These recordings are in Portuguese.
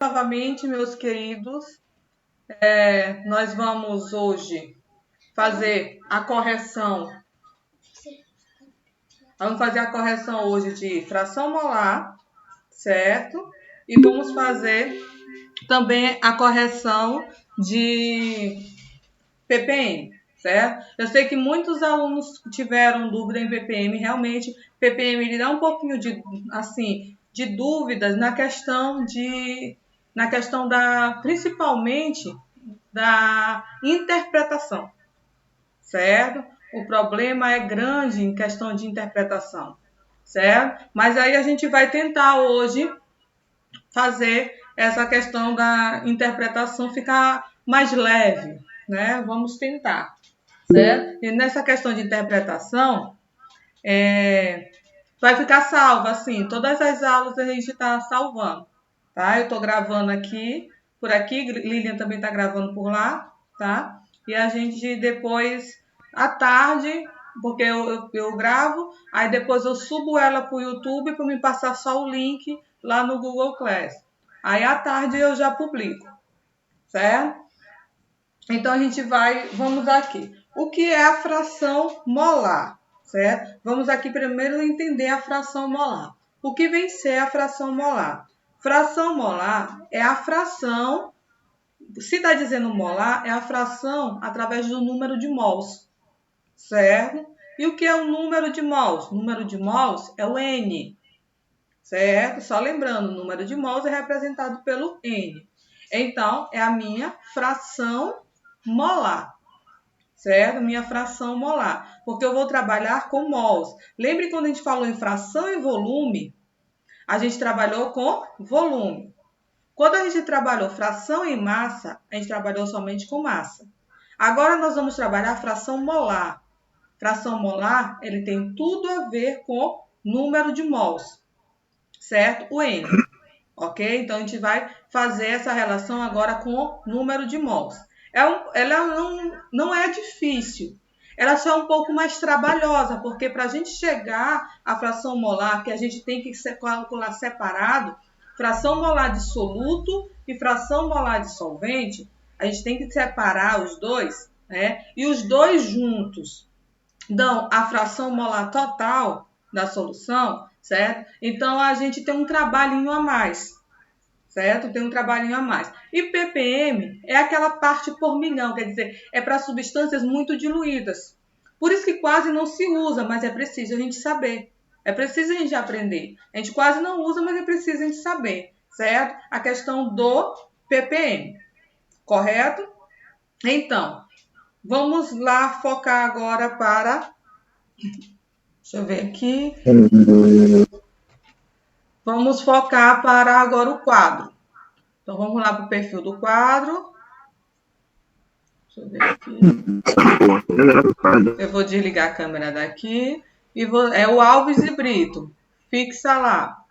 Novamente, meus queridos, nós vamos hoje fazer a correção. Vamos fazer a correção hoje de fração molar, certo? E vamos fazer também a correção de ppm, certo? Eu sei que muitos alunos tiveram dúvida em ppm, realmente ppm ele dá um pouquinho de dúvidas na questão principalmente da interpretação, certo? O problema é grande em questão de interpretação, certo? Mas aí a gente vai tentar hoje fazer essa questão da interpretação ficar mais leve, né? Vamos tentar, certo? E nessa questão de interpretação, vai ficar salvo, assim, todas as aulas a gente está salvando, tá? Eu estou gravando aqui, por aqui, Lilian também está gravando por lá, tá? E a gente depois, à tarde, porque eu gravo, aí depois eu subo ela para o YouTube para me passar só o link lá no Google Class. Aí à tarde eu já publico, certo? Então a gente vamos aqui. O que é a fração molar, certo? Vamos aqui primeiro entender a fração molar. O que vem ser a fração molar? Fração molar é a fração, se está dizendo molar, é a fração através do número de mols, certo? E o que é o número de mols? O número de mols é o N, certo? Só lembrando, o número de mols é representado pelo N. Então, é a minha fração molar, certo? Minha fração molar, porque eu vou trabalhar com mols. Lembre quando a gente falou em fração e volume, a gente trabalhou com volume. Quando a gente trabalhou fração e massa, a gente trabalhou somente com massa. Agora nós vamos trabalhar fração molar. Fração molar, ele tem tudo a ver com número de mols, certo? O N, ok? Então, a gente vai fazer essa relação agora com número de mols. Ela não é difícil, ela só é um pouco mais trabalhosa, porque para a gente chegar à fração molar, que a gente tem que calcular separado, fração molar de soluto e fração molar de solvente, a gente tem que separar os dois, né? E os dois juntos dão a fração molar total da solução, certo? Então, a gente tem um trabalhinho a mais, certo? Tem um trabalhinho a mais. E ppm é aquela parte por milhão, quer dizer, é para substâncias muito diluídas. Por isso que quase não se usa, mas é preciso a gente saber. É preciso a gente aprender. A gente quase não usa, mas é preciso a gente saber, certo? A questão do ppm, correto? Então, vamos lá focar agora para... Deixa eu ver aqui. Vamos focar para agora o quadro. Então, vamos lá para o perfil do quadro. Deixa eu ver aqui. Eu vou desligar a câmera daqui. É o Alves e Brito. Fixa lá.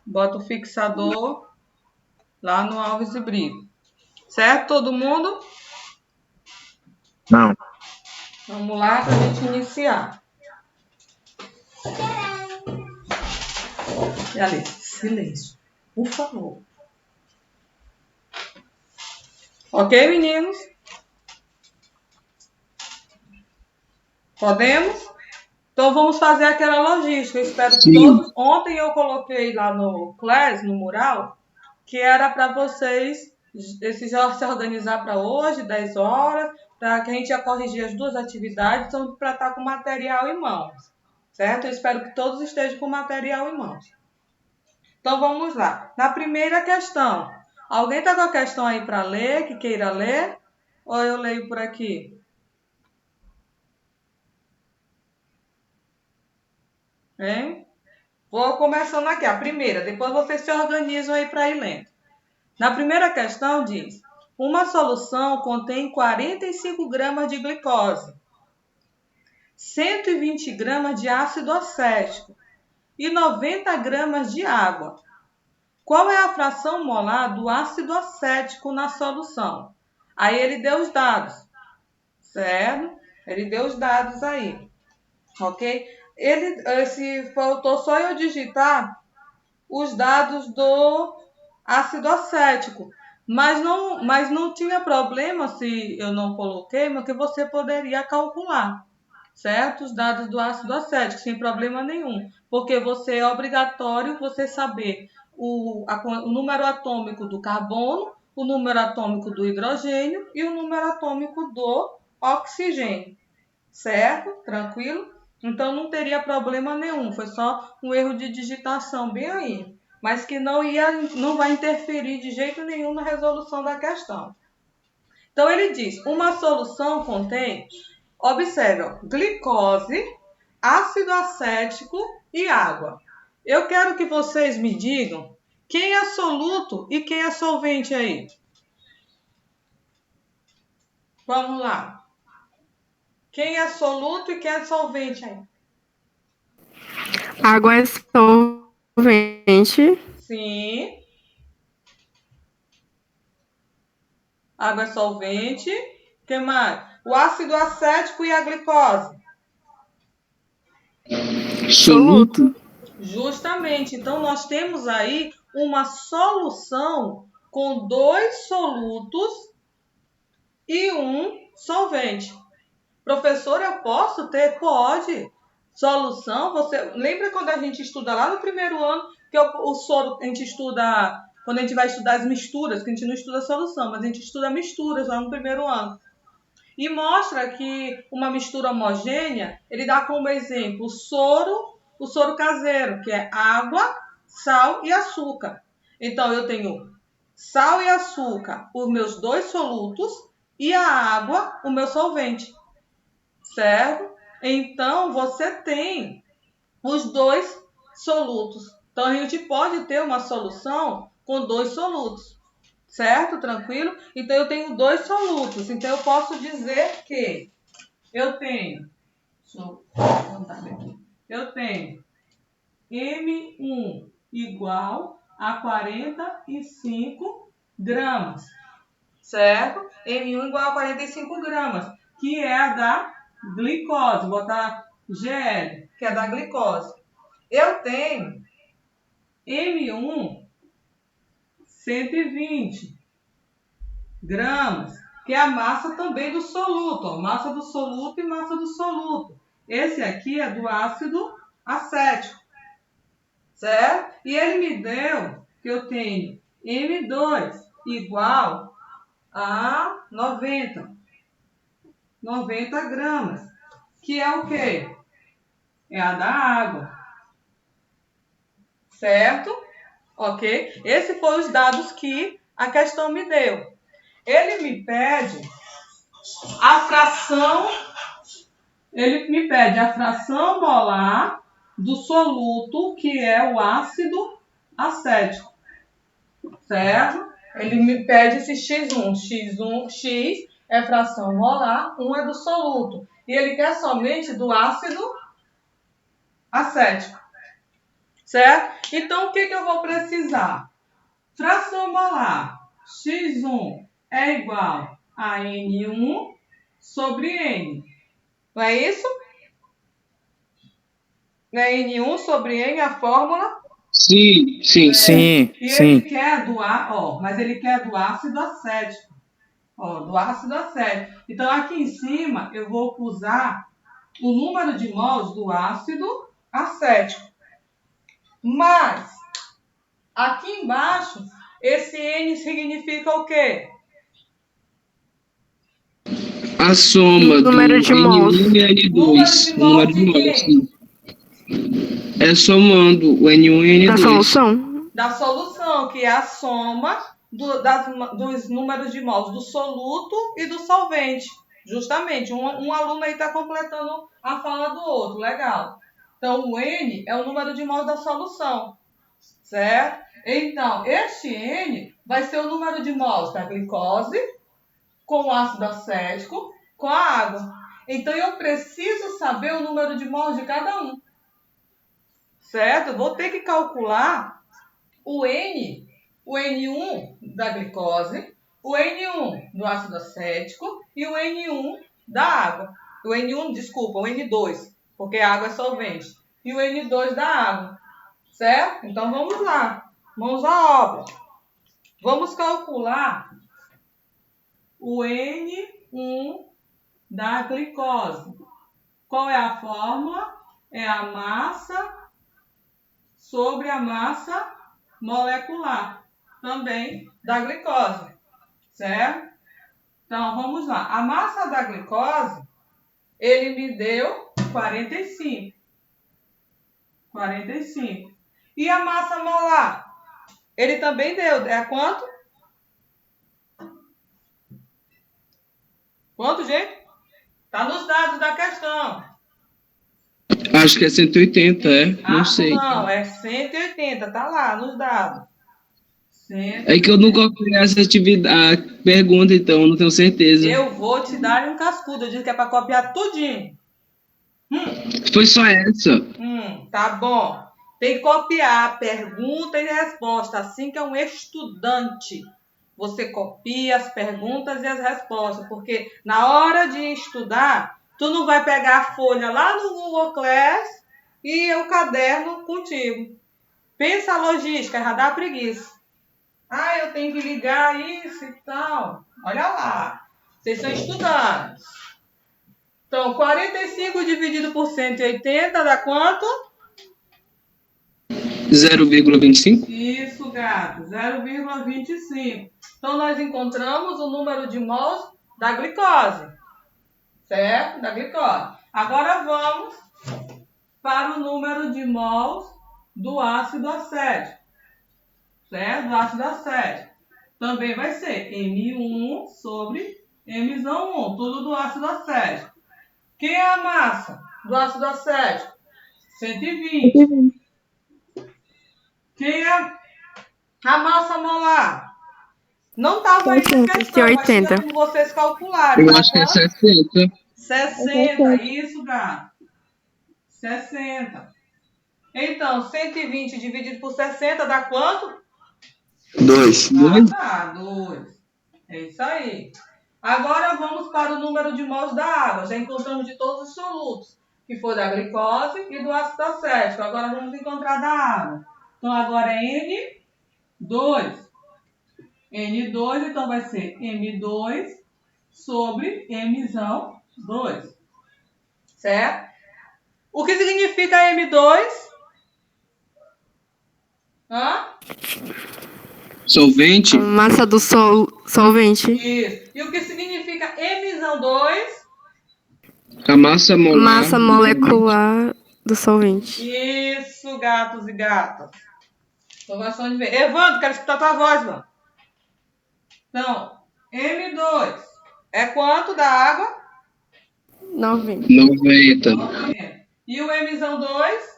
Bota o fixador lá no Alves e Brito. Certo, todo mundo? Não. Vamos lá para a gente iniciar. E ali, silêncio. Por favor. Ok, meninos? Podemos? Então, vamos fazer aquela logística. Eu espero que todos... Ontem eu coloquei lá no Class, no mural, que era para vocês se organizar para hoje, 10 horas, para que a gente ia corrigir as duas atividades, então para estar com material em mãos, certo? Eu espero que todos estejam com material em mãos. Então, vamos lá. Na primeira questão, alguém está com a questão aí para ler, que queira ler? Ou eu leio por aqui? Hein? Vou começando aqui, a primeira, depois vocês se organizam aí para ir lendo. Na primeira questão diz, uma solução contém 45 gramas de glicose, 120 gramas de ácido acético e 90 gramas de água. Qual é a fração molar do ácido acético na solução? Aí ele deu os dados, certo? Ele deu os dados aí, ok? Faltou só eu digitar os dados ácido acético. Mas não tinha problema se eu não coloquei, mas que você poderia calcular, certo? Os dados do ácido acético, sem problema nenhum. Porque você é obrigatório você saber o número atômico do carbono, o número atômico do hidrogênio e o número atômico do oxigênio, certo? Tranquilo? Então não teria problema nenhum, foi só um erro de digitação bem aí, mas que não vai interferir de jeito nenhum na resolução da questão. Então ele diz: uma solução contém, observe, ó, glicose, ácido acético e água. Eu quero que vocês me digam quem é soluto e quem é solvente aí. Vamos lá. Quem é soluto e quem é solvente aí? Água é solvente. Sim. Água é solvente. O que mais? O ácido acético e a glicose. Soluto. Justamente. Então, nós temos aí uma solução com 2 solutos e um solvente. Professor, eu posso ter? Pode. Solução, você lembra quando a gente estuda lá no primeiro ano, que o soro, a gente estuda, quando a gente vai estudar as misturas, que a gente não estuda solução, mas a gente estuda misturas lá no primeiro ano. E mostra que uma mistura homogênea, ele dá como exemplo o soro caseiro, que é água, sal e açúcar. Então, eu tenho sal e açúcar, os meus 2 solutos, e a água, o meu solvente, certo? Então, você tem os 2 solutos. Então, a gente pode ter uma solução com 2 solutos, certo? Tranquilo? Então, eu tenho 2 solutos. Então, eu posso dizer que eu tenho, deixa eu contar aqui. Eu tenho M1 igual a 45 gramas, certo? M1 igual a 45 gramas, que é a da glicose. Vou botar GL, que é da glicose. Eu tenho M1 120 gramas, que é a massa também do soluto, ó, massa do soluto e massa do soluto. Esse aqui é do ácido acético, certo? E ele me deu que eu tenho M2 igual a 90 gramas, que é o quê? É a da água, certo? Ok? Esses foram os dados que a questão me deu. Ele me pede a fração, ele me pede a fração molar do soluto, que é o ácido acético, certo? Ele me pede esse X é fração molar, 1 é do soluto. E ele quer somente do ácido acético, certo? Então, o que eu vou precisar? Fração molar, X1 é igual a N1 sobre N. Não é isso? Não é N1 sobre N a fórmula? Sim, sim. Sim, E ele sim. quer mas ele quer do ácido acético. Ó, do ácido acético. Então, aqui em cima, eu vou usar o número de mols do ácido acético. Mas, aqui embaixo, esse N significa o quê? A soma do Número de mols N1 e Número de N2. O número mols de de mols, quê? sim. É somando o N1 e da N2. solução. Da solução, que é a soma dos números de mols do soluto e do solvente. Justamente, um aluno aí está completando a fala do outro, legal. Então, o N é o número de mols da solução, certo? Então, este N vai ser o número de mols da glicose com o ácido acético com a água. Então, eu preciso saber o número de mols de cada um, certo? Eu vou ter que calcular o N1 da glicose, o N1 do ácido acético e o N1 da água. O N2, porque a água é solvente. E o N2 da água, certo? Então vamos lá, mãos à obra. Vamos calcular o N1 da glicose. Qual é a fórmula? É a massa sobre a massa molecular, também da glicose, certo? Então, vamos lá. A massa da glicose, ele me deu 45. 45. E a massa molar? Ele também deu. É quanto? Quanto, gente? Está nos dados da questão. Acho que é 180, é? Não sei. Não, é 180. Tá lá nos dados. 180. É que eu não copiei essa atividade, a pergunta, então, não tenho certeza. Eu vou te dar um cascudo. Eu disse que é para copiar tudinho. Foi só essa. Tá bom. Tem que copiar pergunta e resposta, assim que é um estudante. Você copia as perguntas e as respostas, porque na hora de estudar, tu não vai pegar a folha lá no Google Class e o caderno contigo. Pensa a logística, já dá preguiça. Ah, eu tenho que ligar isso e tal. Olha lá, vocês são estudantes. Então, 45 dividido por 180 dá quanto? 0,25? Isso, gato, 0,25. Então, nós encontramos o número de mols da glicose, certo? Da glicose. Agora, vamos para o número de mols do ácido acético, certo? Do ácido acético. Também vai ser M1 sobre M1, tudo do ácido acético. Quem é a massa do ácido acético? 120. Quem é a massa molar? Não estava aí na questão, mas tinha como vocês calcularem. Eu acho que é 60. 60, isso, gato. 60. Então, 120 dividido por 60 dá quanto? 2. Tá, 2. É isso aí. Agora vamos para o número de mols da água. Já encontramos de todos os solutos, que foi da glicose e do ácido acético. Agora vamos encontrar da água. Então, agora é N2. N2, então vai ser M2 sobre Mzão 2. Certo? O que significa M2? Hã? Solvente? Massa do solvente. Isso. E o que significa Mzão 2? A massa molar. Massa molecular do solvente. Isso, gatos e gatas. Estou gostando de ver. Evandro, quero escutar tua voz, mano. Então, M2 é quanto da água? 90. 90. 90. E o Mzão 2?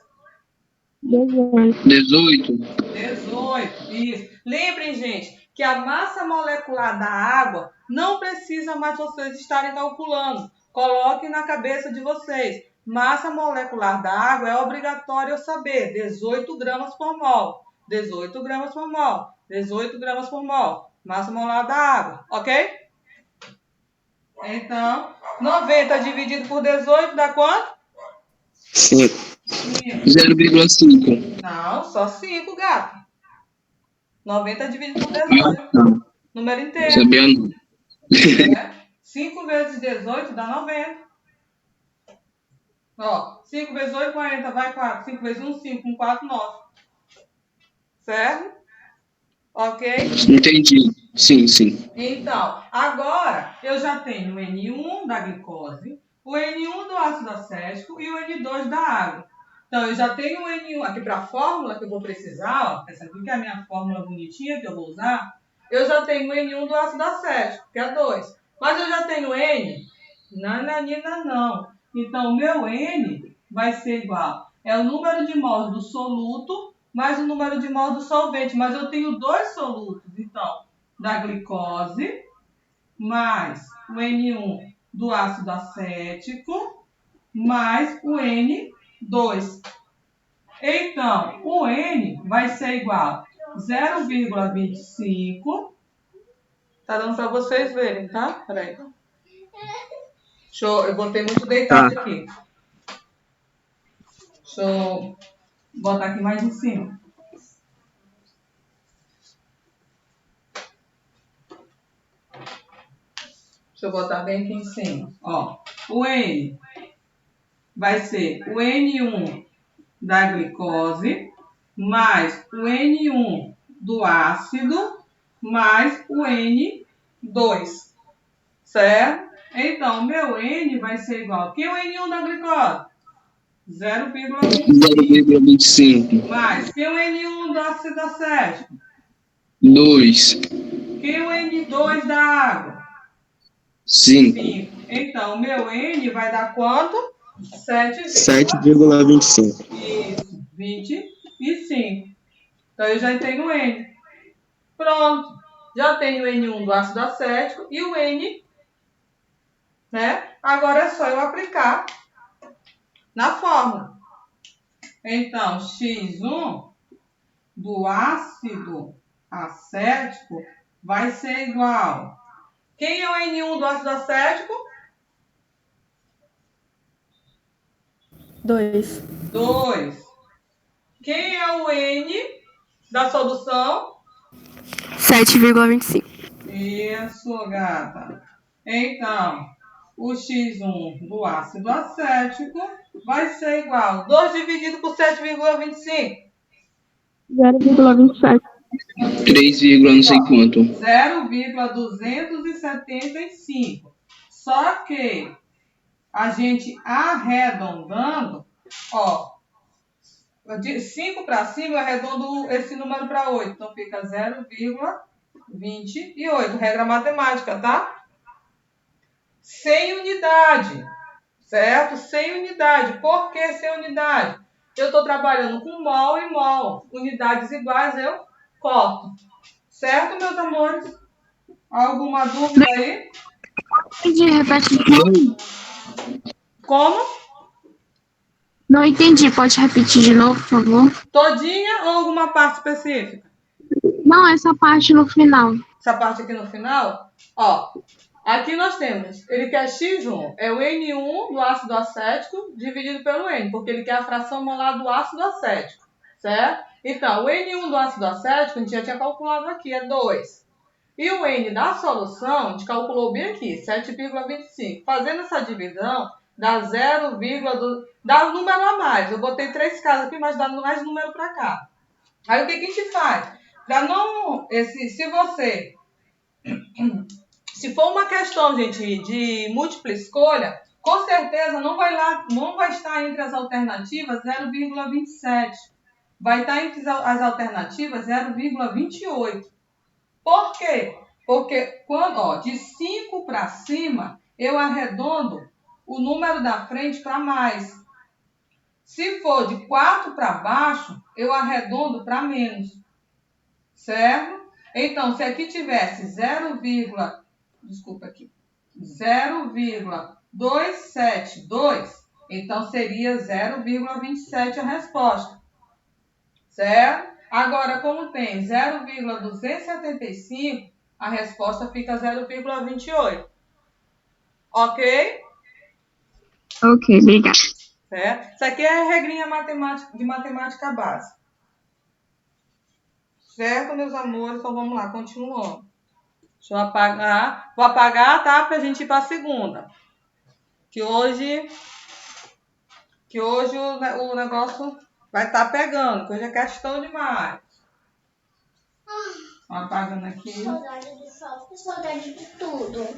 18. 18, isso. Lembrem, gente, que a massa molecular da água não precisa mais vocês estarem calculando. Coloquem na cabeça de vocês. Massa molecular da água é obrigatório eu saber. 18 gramas por mol. 18 gramas por mol. 18 gramas por mol. Massa molecular da água, ok? Então, 90 dividido por 18 dá quanto? 5. 0,5. Não, só 5, gato. 90 dividido por 18. Número inteiro. Sabia não. 5 vezes 18 dá 90. Ó, 5 vezes 8, 40. Vai 4. 5 vezes 1, 5. 1, 4, 9. Certo? Ok? Entendi. Sim, sim. Então, agora eu já tenho o N1 da glicose, o N1 do ácido acético e o N2 da água. Então, eu já tenho o N1 aqui para a fórmula que eu vou precisar, ó, essa aqui que é a minha fórmula bonitinha que eu vou usar. Eu já tenho o N1 do ácido acético, que é 2. Mas eu já tenho N? Nananina, não. Então, o meu N vai ser igual. É o número de mols do soluto mais o número de mols do solvente. Mas eu tenho dois solutos, então, da glicose mais o N1 do ácido acético mais o N2. Então, o N vai ser igual a 0,25. Tá dando para vocês verem, tá? Peraí. Eu botei muito deitado aqui. Deixa eu botar aqui mais em cima. Deixa eu botar bem aqui em cima. Ó, o N vai ser o N1 da glicose mais o N1 do ácido mais o N2, certo? Então, meu N vai ser igual. Que é o N1 da glicose? 0,25. 0,25. Mais. Que é o N1 do ácido acético? 2. Que é o N2 da água? 5. 5. Então, meu N vai dar quanto? 7,25. Isso, 25. Então, eu já tenho o N. Pronto. Já tenho o N1 do ácido acético e o N, né? Agora é só eu aplicar na fórmula. Então, X1 do ácido acético vai ser igual. Quem é o N1 do ácido acético? 2. 2. Quem é o N da solução? 7,25. Isso, gata. Então, o X1 do ácido acético vai ser igual. 2 dividido por 7,25. 0,27. 3, não sei quanto. 0,275. Só que a gente arredondando, ó, de 5 para cima eu arredondo esse número para 8. Então fica 0,28. Regra matemática, tá? Sem unidade, certo? Sem unidade. Por que sem unidade? Eu estou trabalhando com mol e mol. Unidades iguais eu corto. Certo, meus amores? Alguma dúvida aí? Entendi, repete. Como? Não entendi, pode repetir de novo, por favor? Todinha ou alguma parte específica? Não, essa parte no final. Essa parte aqui no final? Ó, aqui nós temos, ele quer X1, é o N1 do ácido acético dividido pelo N, porque ele quer a fração molar do ácido acético, certo? Então, o N1 do ácido acético, a gente já tinha calculado aqui, é 2. E o N da solução, a gente calculou bem aqui, 7,25. Fazendo essa divisão, dá 0,2, dá um número a mais. Eu botei 3 casas aqui, mas dá mais número para cá. Aí o que a gente faz? Para não, se for uma questão, gente, de múltipla escolha, com certeza não vai estar entre as alternativas 0,27. Vai estar entre as alternativas 0,28. Por quê? Porque quando, de 5 para cima, eu arredondo o número da frente para mais. Se for de 4 para baixo, eu arredondo para menos. Certo? Então, se aqui tivesse 0,272, então seria 0,27 a resposta. Certo? Agora, como tem 0,275, a resposta fica 0,28. Ok? Ok, obrigada. Certo? Isso aqui é a regrinha de matemática básica. Certo, meus amores? Então, vamos lá, continuando. Deixa eu apagar. Vou apagar, tá? Pra gente ir pra segunda. Que hoje o negócio vai estar pegando, que hoje é questão demais. Apagando aqui. Saudade do sol, saudade de tudo.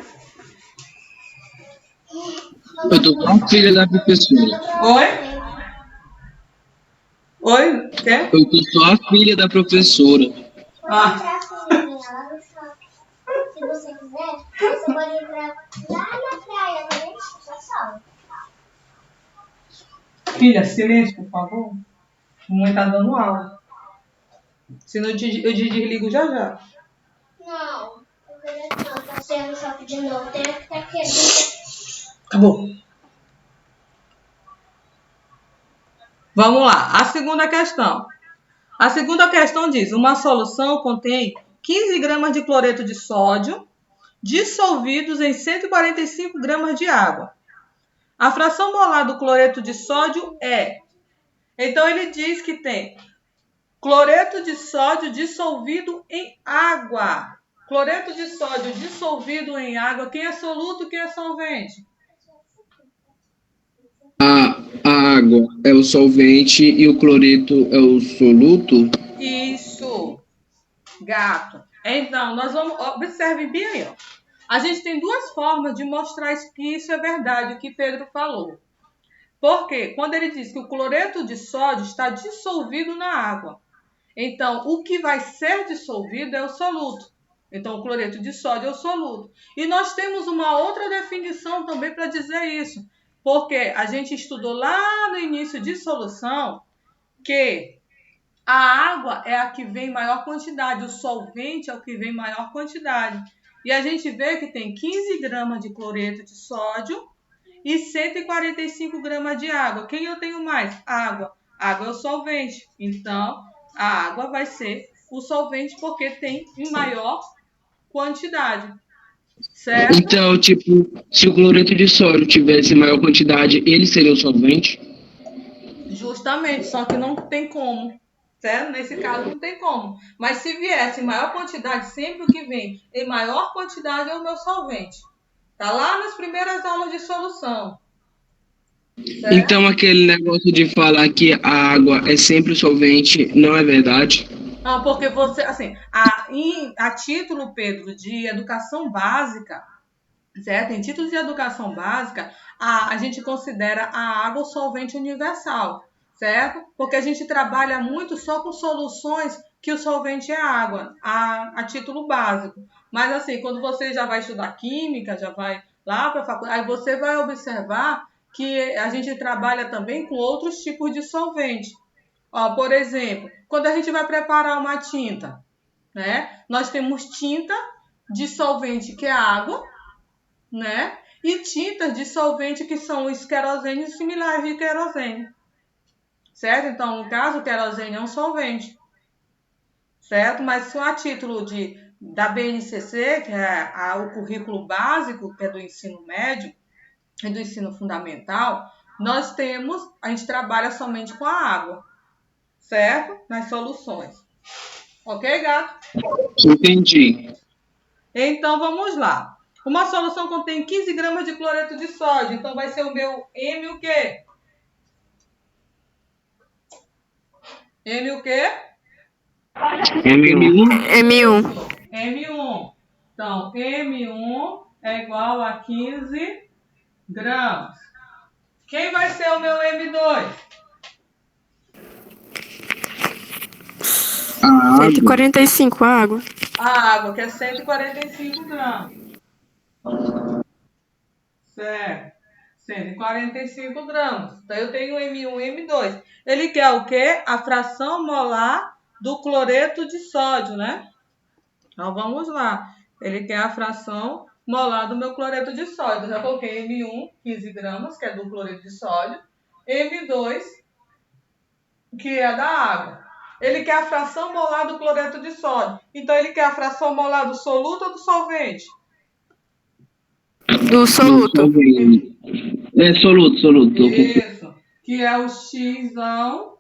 Eu tô com a filha da professora. Oi? Oi? Quer? Eu tô só a filha da professora. Ah. Pode entrar assim, menina, lá no shopping. Se você quiser, você pode entrar lá na praia, né? Só sol. Filha, silêncio, por favor. Mamãe tá dando aula. Senão eu desligo já já. Não, eu queria não, passei no shopping de novo, tem que estar querendo. Acabou. Vamos lá. A segunda questão. A segunda questão diz: uma solução contém 15 gramas de cloreto de sódio dissolvidos em 145 gramas de água. A fração molar do cloreto de sódio é. Então, ele diz que tem cloreto de sódio dissolvido em água. Cloreto de sódio dissolvido em água, quem é soluto e quem é solvente? A água é o solvente e o cloreto é o soluto? Isso, gato. Então, nós vamos. Observe bem aí, ó. A gente tem duas formas de mostrar que isso é verdade, o que Pedro falou. Porque quando ele diz que o cloreto de sódio está dissolvido na água, então o que vai ser dissolvido é o soluto. Então, o cloreto de sódio é o soluto. E nós temos uma outra definição também para dizer isso. Porque a gente estudou lá no início de solução que a água é a que vem em maior quantidade, o solvente é o que vem em maior quantidade. E a gente vê que tem 15 gramas de cloreto de sódio e 145 gramas de água. Quem eu tenho mais? Água. Água é o solvente. Então, a água vai ser o solvente porque tem em maior quantidade. Certo? Então, tipo, se o cloreto de sódio tivesse maior quantidade, ele seria o solvente? Justamente, só que não tem como. Certo? Nesse caso não tem como. Mas se viesse em maior quantidade, sempre o que vem em maior quantidade é o meu solvente. Tá lá nas primeiras aulas de solução. Certo? Então, aquele negócio de falar que a água é sempre o solvente não é verdade? Não, porque você, assim, a título, Pedro, de educação básica, certo? Em título de educação básica, a gente considera a água o solvente universal, certo? Porque a gente trabalha muito só com soluções que o solvente é água, a título básico. Mas, assim, quando você já vai estudar química, já vai lá para a faculdade, aí você vai observar que a gente trabalha também com outros tipos de solvente. Ó, por exemplo, quando a gente vai preparar uma tinta, né? Nós temos tinta de solvente que é água, né? E tintas de solvente que são os querosênios similares de querosene. Certo? Então, no caso, o querosene é um solvente. Certo? Mas só a título da BNCC, que é o currículo básico, que é do ensino médio e do ensino fundamental, a gente trabalha somente com a água. Certo? Nas soluções. Ok, gato? Entendi. Então, vamos lá. Uma solução contém 15 gramas de cloreto de sódio. Então, vai ser o meu M o quê? M o quê? M1? M1. Isso, M1. Então, M1 é igual a 15 gramas. Quem vai ser o meu M2? A água. 145, a água. A água, que é 145 gramas. Certo. 145 gramas. Então, eu tenho M1 e M2. Ele quer o quê? A fração molar do cloreto de sódio, né? Então, vamos lá. Ele quer a fração molar do meu cloreto de sódio. Eu já coloquei M1, 15 gramas, que é do cloreto de sódio. M2, que é da água. Ele quer a fração molar do cloreto de sódio. Então, ele quer a fração molar do soluto ou do solvente? Do soluto. Solvente. É soluto. Isso. Que é o X1.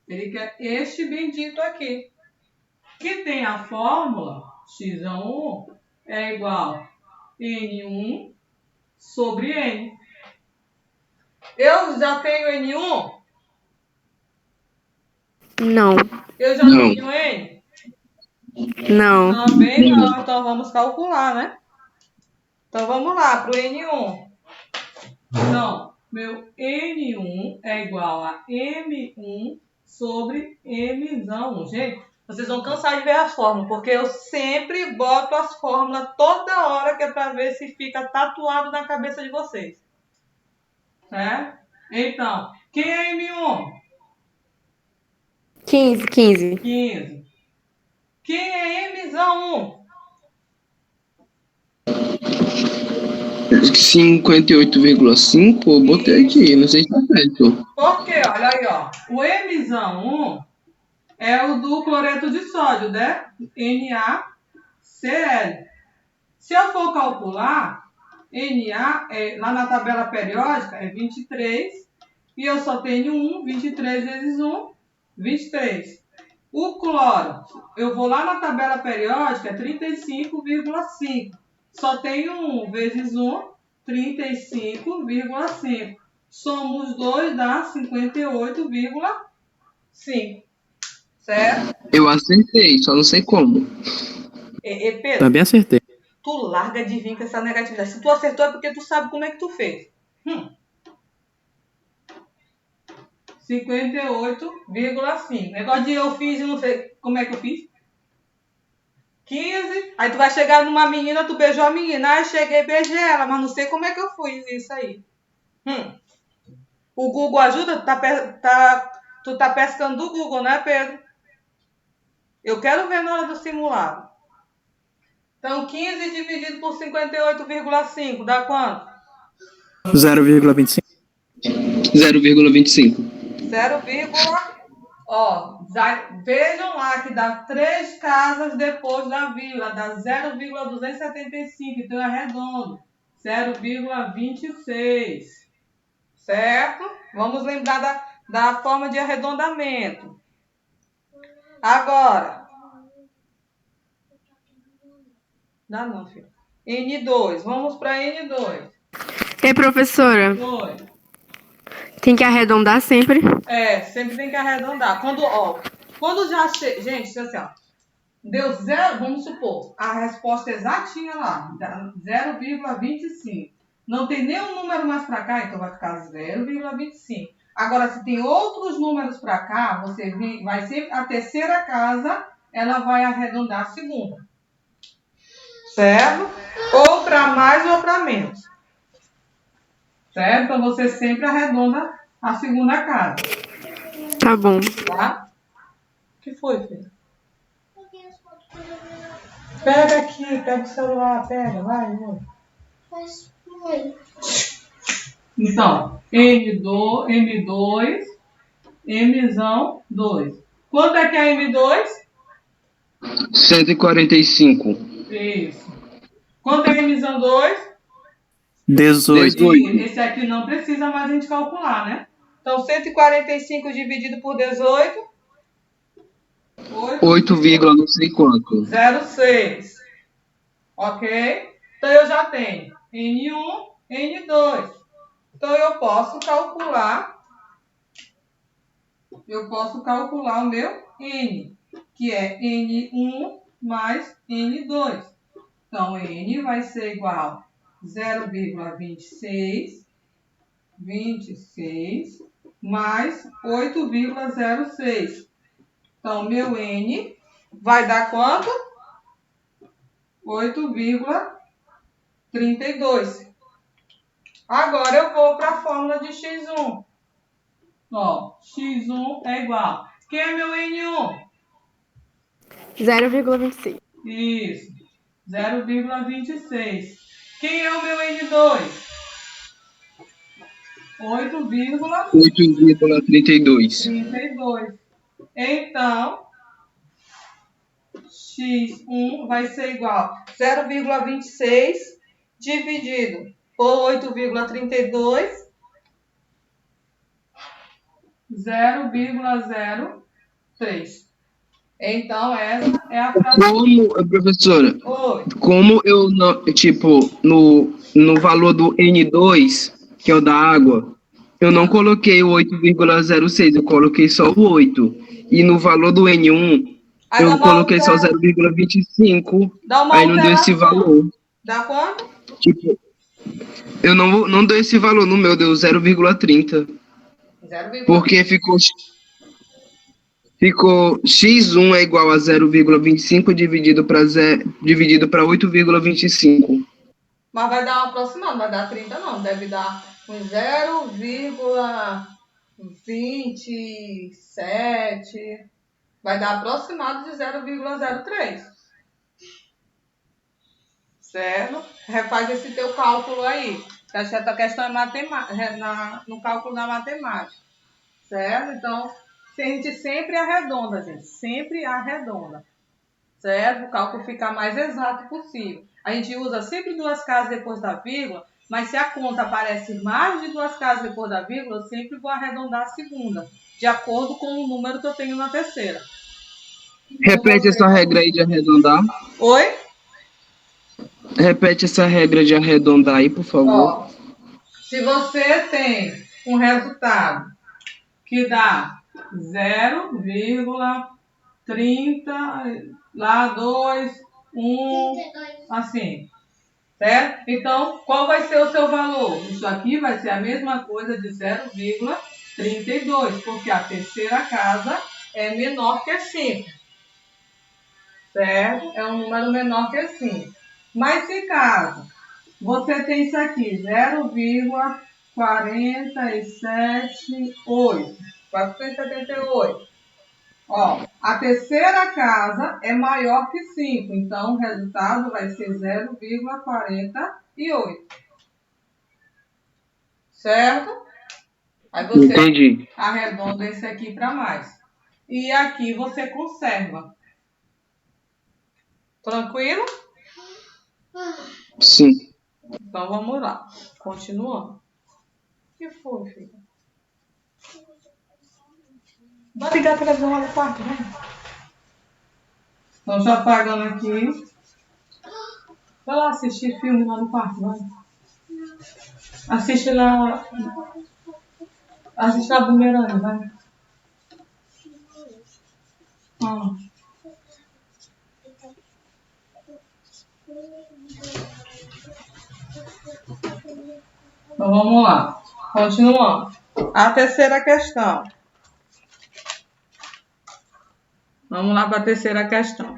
Ele quer este bendito aqui. Que tem a fórmula X1 é igual a N1 sobre N. Eu já tenho N1? Não. Eu já Não. tenho N? Não. Também não. Então vamos calcular, né? Então vamos lá para o N1. Então, meu N1 é igual a M1 sobre Mzão. Gente, vocês vão cansar de ver as fórmulas, porque eu sempre boto as fórmulas toda hora, que é para ver se fica tatuado na cabeça de vocês. Certo? Então, quem é M1? 15. 15. Quem é Mzão 58,5, eu botei aqui, não sei se tá certo. Por quê? Olha aí, ó. O Mzão é o do cloreto de sódio, né? NaCl. Se eu for calcular, Na, lá na tabela periódica, é 23. E eu só tenho 1, 23 vezes 1, 23. O cloro, eu vou lá na tabela periódica, 35,5. Só tem 1 vezes 1, 35,5. Soma os dois, dá 58,5. Certo? Eu acertei, só não sei como. Pedro, Também acertei. tu larga de vir com essa negatividade. Se tu acertou é porque tu sabe como é que tu fez. 58,5. Negócio de eu fiz e não sei como é que eu fiz. 15. Aí tu vai chegar numa menina, tu beijou a menina. Aí eu cheguei e beijei ela, mas não sei como é que eu fui isso aí. O Google ajuda? Tu tá pescando do Google, né, Pedro? Eu quero ver na hora do simulado. Então, 15 dividido por 58,5 dá quanto? 0,25. 0,25. 0, vejam lá que dá 3 casas depois da vírgula, dá 0,275, então é redondo, 0,26, certo? Vamos lembrar da forma de arredondamento. Agora, dá não, filho. N2, vamos para N2. Ei, professora, Oi. tem que arredondar sempre? Sempre tem que arredondar. Quando já chega. Gente, assim, ó. Deu 0, vamos supor, a resposta exatinha lá, 0,25. Não tem nenhum número mais para cá, então vai ficar 0,25. Agora, se tem outros números para cá, vai ser a terceira casa, ela vai arredondar a segunda. Certo? Ou para mais ou para menos. Certo? Então, você sempre arredonda a segunda casa. Tá bom. Tá? O que foi, filho? Pega aqui, pega o celular, pega, vai. Mas, mãe, Então, M2, Mzão 2. Quanto é que é M2? 145. Isso. Quanto é Mzão 2? 18. Esse aqui não precisa mais a gente calcular, né? Então, 145 dividido por 18. 8, não sei quanto. 0,6. Ok? Então, eu já tenho N1, N2. Então, eu posso calcular o meu N, que é N1 mais N2. Então, N vai ser igual a 0,26 mais 8,06. Então, meu N vai dar quanto? 8,32. Agora eu vou para a fórmula de X1. X1 é igual. Quem é meu N1? 0,26. Isso. 0,26. Quem é o meu N2? 8,32. Então, X1 vai ser igual a 0,26 dividido por 8,32, 0,03. Então, essa é a frase. Como, professora, Oi. como eu não, tipo, no valor do N2, que é o da água, eu não coloquei o 8,06, eu coloquei só o 8. E no valor do N1, Aí dá eu uma coloquei só 0,25, Dá uma aí não deu esse alteração. valor. Dá quanto? Tipo, eu não deu esse valor no meu, deu 0,30. 0,30. Porque ficou X1 é igual a 0,25 dividido para 8,25. Mas vai dar um aproximado, não vai dar 30 não, deve dar uns 0,27, vai dar aproximado de 0,03. Certo? Refaz esse teu cálculo aí. Essa questão é matemática, no cálculo da matemática. Certo? Então, a gente sempre arredonda, gente. Sempre arredonda. Certo? O cálculo ficar mais exato possível. A gente usa sempre 2 casas depois da vírgula, mas se a conta aparece mais de 2 casas depois da vírgula, eu sempre vou arredondar a segunda, de acordo com o número que eu tenho na terceira. Repete essa regra aí de arredondar. Oi? Repete essa regra de arredondar aí, por favor. Ó, se você tem um resultado que dá 0,30, lá 2, 1, 32. assim, certo? Então, qual vai ser o seu valor? Isso aqui vai ser a mesma coisa de 0,32, porque a terceira casa é menor que 5, certo? É um número menor que 5. Mas se caso você tem isso aqui, 0,478, 478. Ó, a terceira casa é maior que 5, então o resultado vai ser 0,48. Certo? Aí você Entendi. arredonda esse aqui para mais. E aqui você conserva. Tranquilo? Sim. Então vamos lá. Continuando. O que foi, filha? Vai ligar a televisão lá no quarto, né? Então já apagando aqui. Vai lá assistir filme lá no quarto, vai. Assiste lá. Assiste lá Bumerangue, vai. Ah. Então vamos lá. Continuando. A terceira questão. Vamos lá para a terceira questão.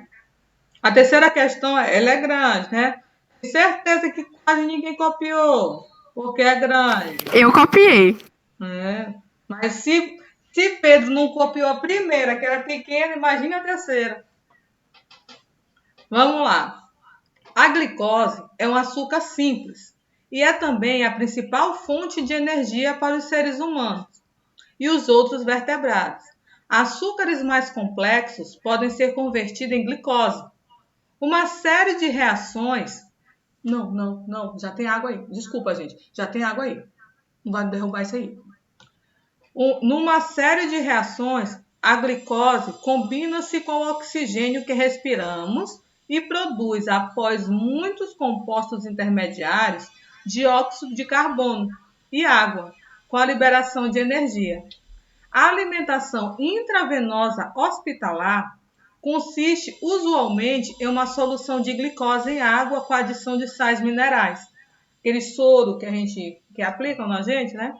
A terceira questão, ela é grande, né? Tenho certeza que quase ninguém copiou, porque é grande. Eu copiei. Né? Mas se Pedro não copiou a primeira, que era pequena, imagina a terceira. Vamos lá. A glicose é um açúcar simples e é também a principal fonte de energia para os seres humanos e os outros vertebrados. Açúcares mais complexos podem ser convertidos em glicose. Uma série de reações. Não, já tem água aí. Desculpa, gente. Já tem água aí. Não vai derrubar isso aí. Numa série de reações, a glicose combina-se com o oxigênio que respiramos e produz, após muitos compostos intermediários, dióxido de carbono e água, com a liberação de energia. A alimentação intravenosa hospitalar consiste usualmente em uma solução de glicose em água com adição de sais minerais. Aquele soro que aplicam na gente, né?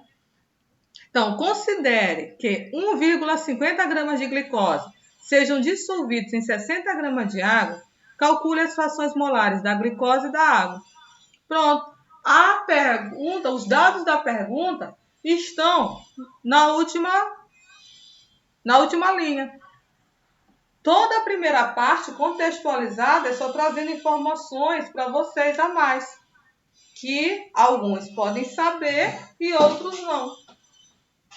Então, considere que 1,50 gramas de glicose sejam dissolvidos em 60 gramas de água, calcule as frações molares da glicose e da água. Pronto. A pergunta, os dados da pergunta estão na última linha. Toda a primeira parte contextualizada é só trazendo informações para vocês a mais, que alguns podem saber e outros não.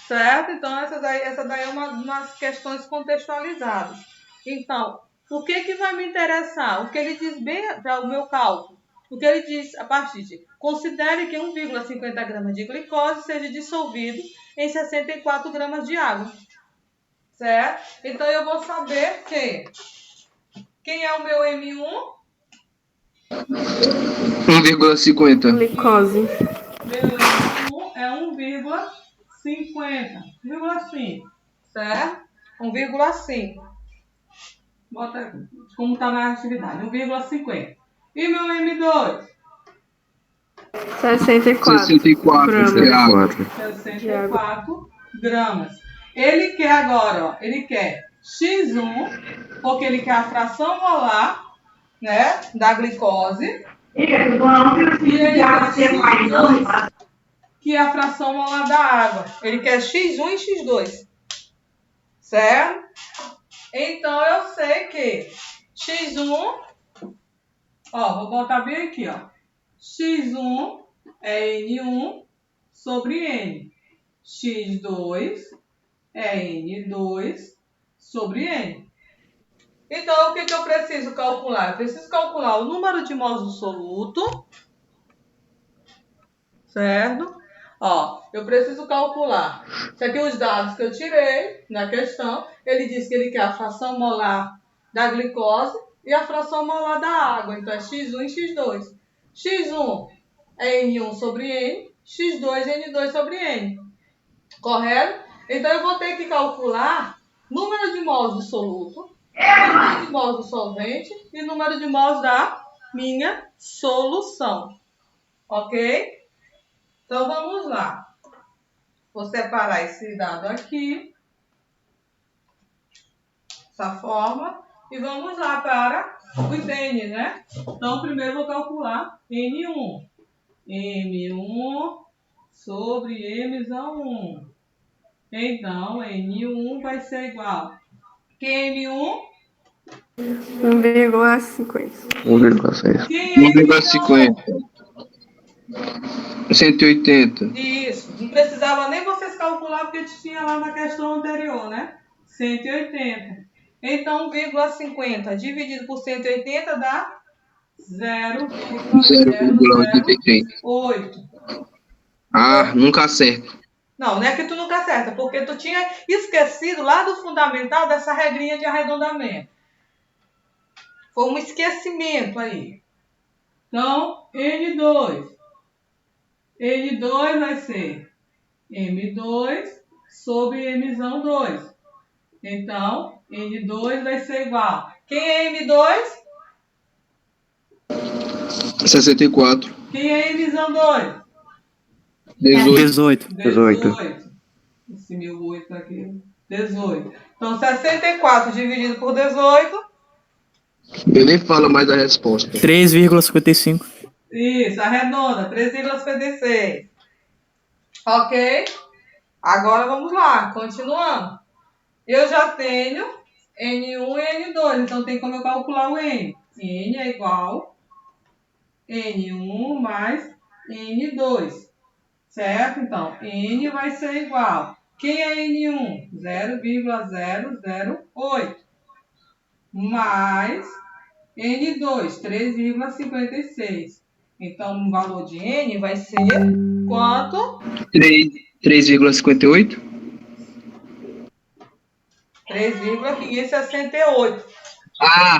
Certo? Então, essa daí é umas questões contextualizadas. Então, o que vai me interessar? O que ele diz bem para o meu cálculo? O que ele diz a partir de: considere que 1,50 gramas de glicose seja dissolvido em 64 gramas de água. Certo? Então, eu vou saber que quem é o meu M1? 1,50. Glicose. Meu M1 é 1,50. Certo? 1,5. Bota aqui, como está na atividade. 1,50. E meu M2? 64. 64 gramas. de água. 64 gramas. Ele quer agora, ó, ele quer X1, porque ele quer a fração molar, né, da glicose. E ele quer X2, que é a fração molar da água. Ele quer X1 e X2. Certo? Então, eu sei que X1, ó, vou botar bem aqui, ó. X1 é N1 sobre N. X2 é N2 sobre N. Então, o que eu preciso calcular? Eu preciso calcular o número de mols do soluto, certo? Ó, eu preciso calcular. Isso aqui é os dados que eu tirei na questão. Ele diz que ele quer a fração molar da glicose e a fração molar da água. Então, é X1 e X2. X1 é N1 sobre N, X2 é N2 sobre N. Correto? Então, eu vou ter que calcular número de mols do soluto, número de mols do solvente e número de mols da minha solução. Ok? Então, vamos lá. Vou separar esse dado aqui, dessa forma, e vamos lá para os N, né? Então, primeiro vou calcular N1. M1 sobre M1. Então, N1 vai ser igual. Que N1? 1,50. 1,6. Quem é N1? 1,50. 180. Isso. Não precisava nem vocês calcular, porque tinha lá na questão anterior, né? 180. Então, 1,50 dividido por 180 dá 0,008. 0,86. Ah, nunca acerto. Não, não é que tu nunca acerta, porque tu tinha esquecido lá do fundamental dessa regrinha de arredondamento. Foi um esquecimento aí. Então, N2. N2 vai ser M2 sobre M2. Então, N2 vai ser igual. Quem é M2? 64. Quem é M2? 18. 18. Esse 1008 aqui. 18. Então, 64 dividido por 18. Eu nem falo mais a resposta. 3,55. Isso, arredonda. 3,56. Ok? Agora vamos lá, continuando. Eu já tenho N1 e N2, então tem como eu calcular o N. N é igual N1 mais N2, certo? Então, N vai ser igual. Quem é N1? 0,008 mais N2, 3,56. Então, o valor de N vai ser quanto? 3,58. 3,568. Ah,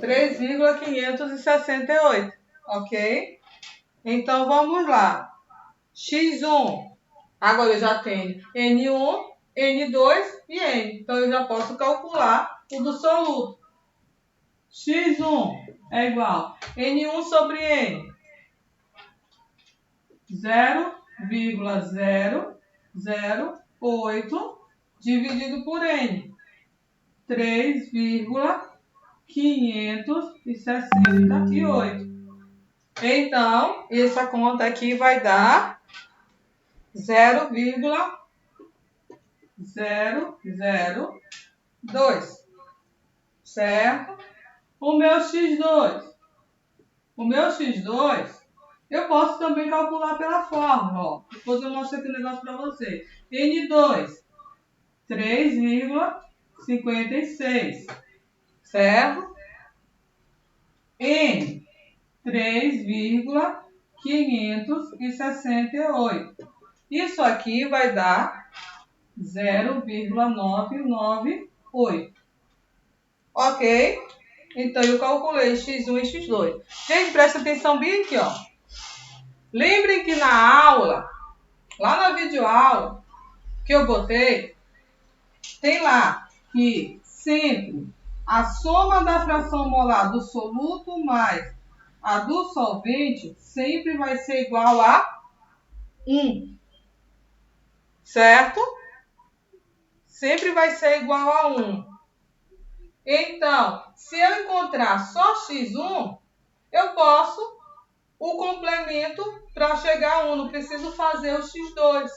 3,568, ok? Então, vamos lá. X1, agora eu já tenho N1, N2 e N. Então, eu já posso calcular o do soluto. X1 é igual a N1 sobre N. 0,008 dividido por N. 3,568. Então, essa conta aqui vai dar 0,002, certo? O meu X2. Eu posso também calcular pela fórmula, ó. Depois eu mostro aqui o negócio para vocês. N2, 3,56, certo? N, 3,568. Isso aqui vai dar 0,998. Ok? Então, eu calculei X1 e X2. Gente, presta atenção bem aqui, ó. Lembrem que na aula, lá na videoaula que eu botei, tem lá que sempre a soma da fração molar do soluto mais a do solvente sempre vai ser igual a 1. Certo? Sempre vai ser igual a 1. Então, se eu encontrar só X1, eu posso o complemento para chegar a 1. Não preciso fazer o X2.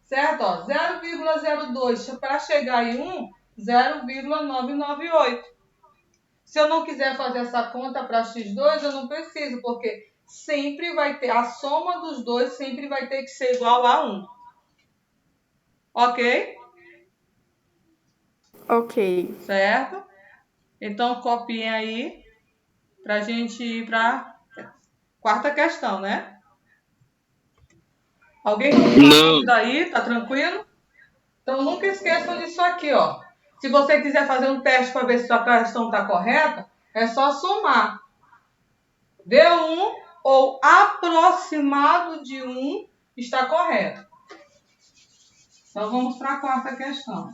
Certo? 0,02 para chegar em 1, 0,998. Se eu não quiser fazer essa conta para X2, eu não preciso, porque sempre vai ter, a soma dos dois sempre vai ter que ser igual a 1. Ok? Ok. Certo? Então, copiem aí para a gente ir para a quarta questão, né? Alguém com não. dúvida aí? Tá tranquilo? Então, nunca esqueçam disso aqui, ó. Se você quiser fazer um teste para ver se sua questão está correta, é só somar. Deu 1 ou aproximado de 1 está correto. Então, vamos para a quarta questão.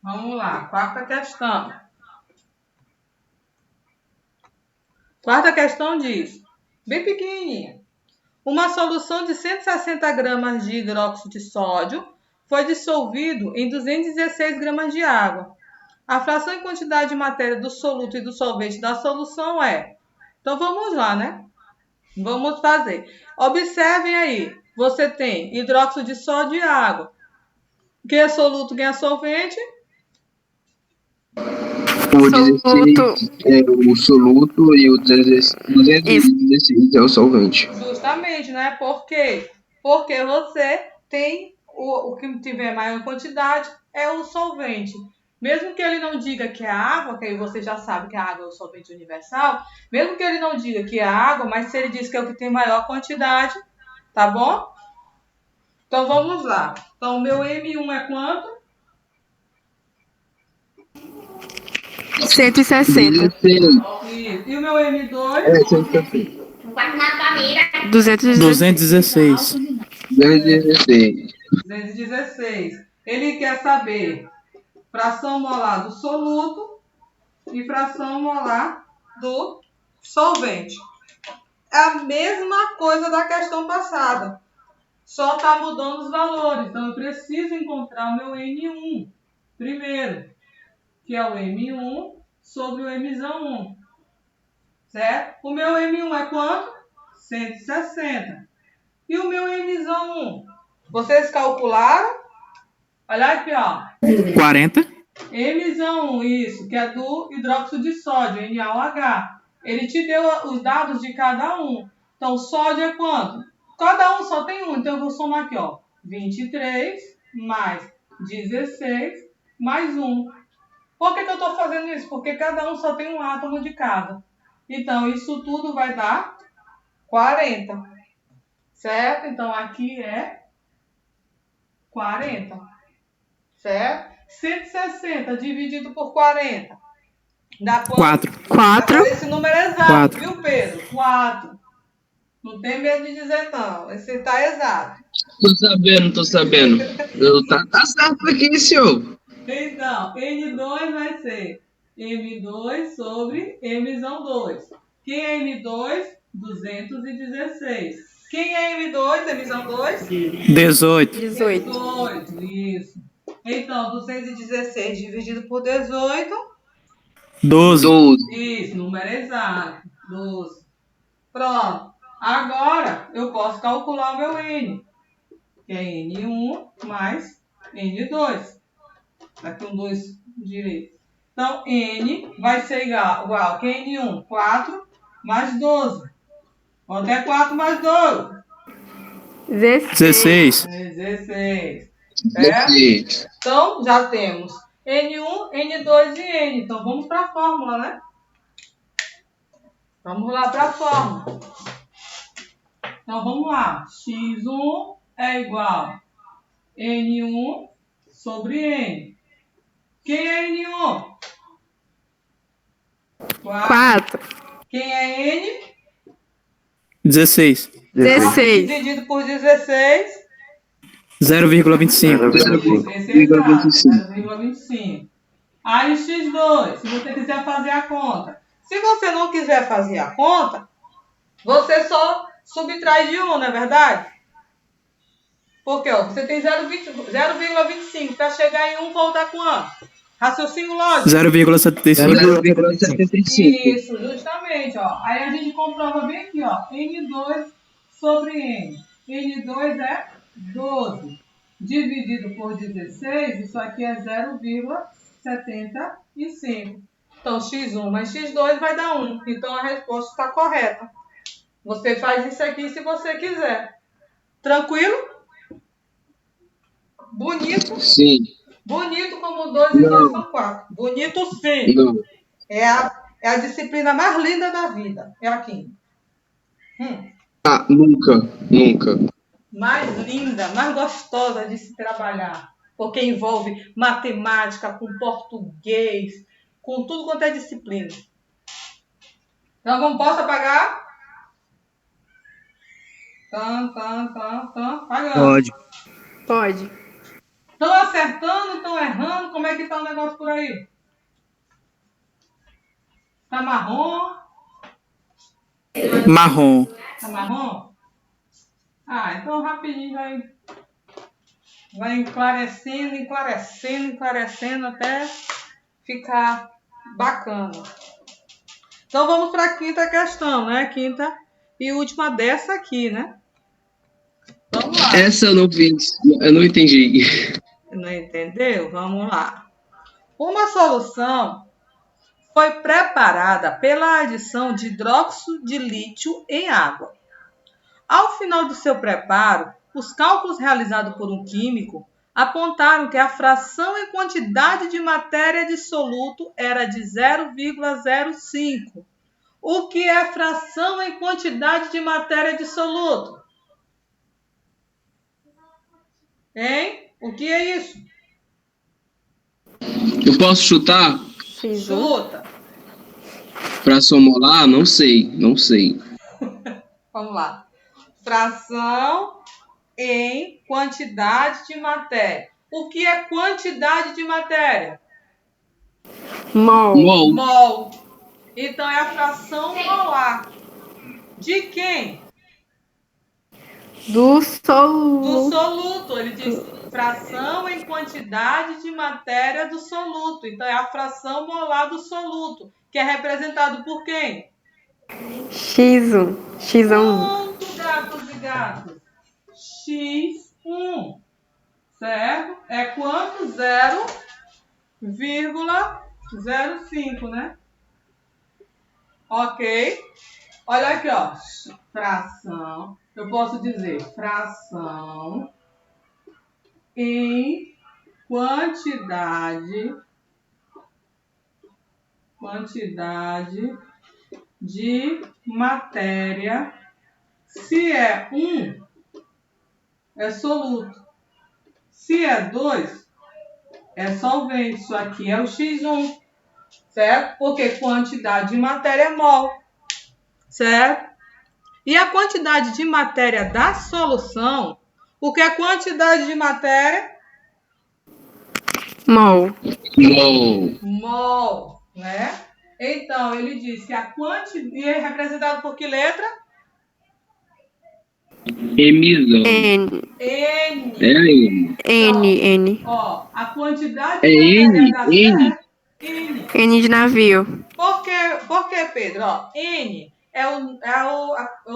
Vamos lá, quarta questão. Quarta questão diz, bem pequenininha. Uma solução de 160 gramas de hidróxido de sódio foi dissolvido em 216 gramas de água. A fração em quantidade de matéria do soluto e do solvente da solução é... Então, vamos lá, né? Vamos fazer. Observem aí. Você tem hidróxido de sódio e água. Quem é soluto, quem é solvente? O 16 é o soluto e o 216 é o solvente. Justamente, né? Por quê? Porque você tem o que tiver maior quantidade é o solvente. Mesmo que ele não diga que é água, que aí você já sabe que a água é o solvente universal, mesmo que ele não diga que é água, mas se ele diz que é o que tem maior quantidade, tá bom? Então vamos lá. Então o meu M1 é quanto? 160. 16. E o meu M2? É, 160. 216. 216. 216. Ele quer saber fração molar do soluto e fração molar do solvente. É a mesma coisa da questão passada. Só está mudando os valores. Então, eu preciso encontrar o meu N1 primeiro, que é o M1 sobre o M1. Certo? O meu M1 é quanto? 160. E o meu M1? Vocês calcularam? Olha aqui, ó. 40. M1, isso, que é do hidróxido de sódio, NaOH. Ele te deu os dados de cada um. Então, sódio é quanto? Cada um só tem um, então eu vou somar aqui, ó. 23 mais 16 mais 1. Por que eu estou fazendo isso? Porque cada um só tem um átomo de cada. Então, isso tudo vai dar 40. Certo? Então, aqui é 40. Certo? 160 dividido por 40. Dá quanto? 4. 4. Agora, esse número é exato, 4. viu, Pedro? 4. Não tem medo de dizer não. Esse tá exato. Tô sabendo. Tá certo aqui, senhor. Então, N2 vai ser M2 sobre M2. Quem é M2? 216. Quem é M2? M2? 18. 18. 18, isso. Então, 216 dividido por 18. 12. 12. Isso, número exato. 12. Pronto. Agora, eu posso calcular o meu N, que é N1 mais N2. Aqui um 2 direito. Então, N vai ser igual que N1, 4 mais 12. Quanto é 4 mais 12? 16. 16. 16. Certo? 16. Então, já temos N1, N2 e N. Então, vamos para a fórmula, né? Vamos lá para a fórmula. Então, vamos lá. X1 é igual a N1 sobre N. Quem é N1? 4. Quem é N? 16. 16. Dividido por 16. 0,25. Esse é exato, 0,25. Aí X2, se você quiser fazer a conta. Se você não quiser fazer a conta, você só subtrai de 1, não é verdade? Porque ó, você tem 0,25. Para chegar em 1, volta quanto? Raciocínio lógico. 0,75. 0,75. Isso, justamente. Ó. Aí a gente comprova bem aqui, ó. N2 sobre N. N2 é 12. Dividido por 16, isso aqui é 0,75. Então, x1 mais x2 vai dar 1. Então, a resposta está correta. Você faz isso aqui se você quiser. Tranquilo? Bonito. Sim. Bonito como 2 e 2 Não, são 4. Bonito sim. não. É a disciplina mais linda da vida. É a química. Ah, nunca, nunca. Mais linda, mais gostosa de se trabalhar. Porque envolve matemática, com português, com tudo quanto é disciplina. Então, como posso apagar? Pagando. Pode. Pode. Estão acertando, estão errando? Como é que tá o negócio por aí? Tá marrom? Marrom. Tá marrom? Ah, então rapidinho vai enclarecendo, enclarecendo, enclarecendo até ficar bacana. Então vamos para a quinta questão, né? Quinta e última dessa aqui, né? Vamos lá. Essa eu não fiz, eu não entendi. Não entendeu? Vamos lá. Uma solução foi preparada pela adição de hidróxido de lítio em água. Ao final do seu preparo, os cálculos realizados por um químico apontaram que a fração em quantidade de matéria dissoluto era de 0,05. O que é fração em quantidade de matéria dissoluto? Hein? O que é isso? Eu posso chutar X1. Chuta. fração molar? Não sei, não sei. Vamos lá. Fração em quantidade de matéria. O que é quantidade de matéria? Mol. Mol. Mol. Então é a fração molar. De quem? Do Do soluto. soluto. Ele diz fração em quantidade de matéria do soluto. Então é a fração molar do soluto, que é representado por quem? X1. X1. Pronto, gatos e gatos. X1. Certo? É quanto? 0,05, né? Ok. Olha aqui, ó. Fração. Eu posso dizer fração em quantidade de matéria. Se é 1, é soluto. Se é 2, é solvente. Isso aqui é o X1, certo? Porque quantidade de matéria é mol, certo? E a quantidade de matéria da solução, o que é quantidade de matéria? Mol. Mol. Mol, né? Então, ele diz que a quantidade é representada por que letra? Emisão. N. N. É N. N. Ó, a quantidade É de matéria N? da N? N. N de navio. Por quê, Pedro? Ó, N é o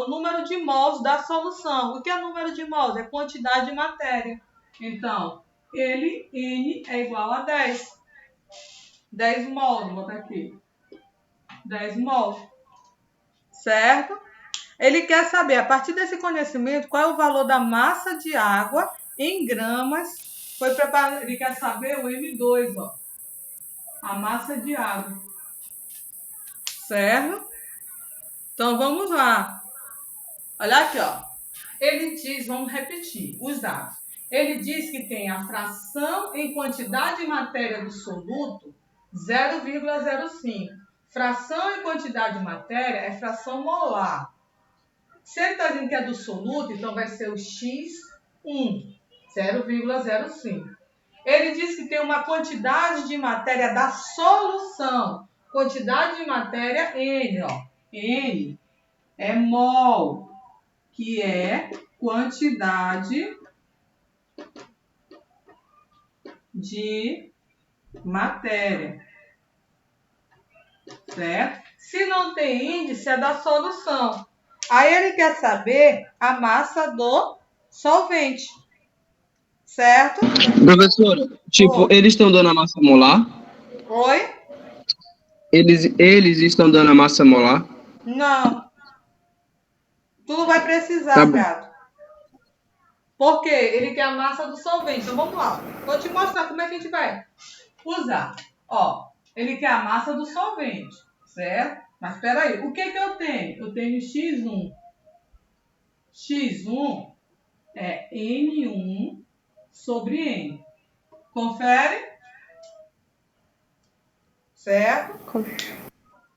número de mols da solução. O que é número de mols? É quantidade de matéria. Então, N é igual a 10. 10 mols, vou botar aqui. 10 mols. Certo? Ele quer saber, a partir desse conhecimento, qual é o valor da massa de água em gramas. Foi preparado, ele quer saber o M2, ó. A massa de água. Certo? Então, vamos lá. Olha aqui, ó. Ele diz, vamos repetir os dados. Ele diz que tem a fração em quantidade de matéria do soluto 0,05. Fração em quantidade de matéria é fração molar. Se ele está dizendo que é do soluto, então vai ser o X1, 0,05. Ele diz que tem uma quantidade de matéria da solução. Quantidade de matéria N, ó. N é mol, que é quantidade de matéria, certo? Se não tem índice, é da solução. Aí ele quer saber a massa do solvente, certo? Professora, tipo, Oi. eles estão dando a massa molar? Oi? Eles estão dando a massa molar? Não. Tu não vai precisar, Tá bom. gato. Porque ele quer a massa do solvente. Então vamos lá. Vou te mostrar como é que a gente vai usar. Ó, ele quer a massa do solvente, certo? Mas espera aí, o que que eu tenho? Eu tenho X1. X1 é N1 sobre N. Confere? Certo?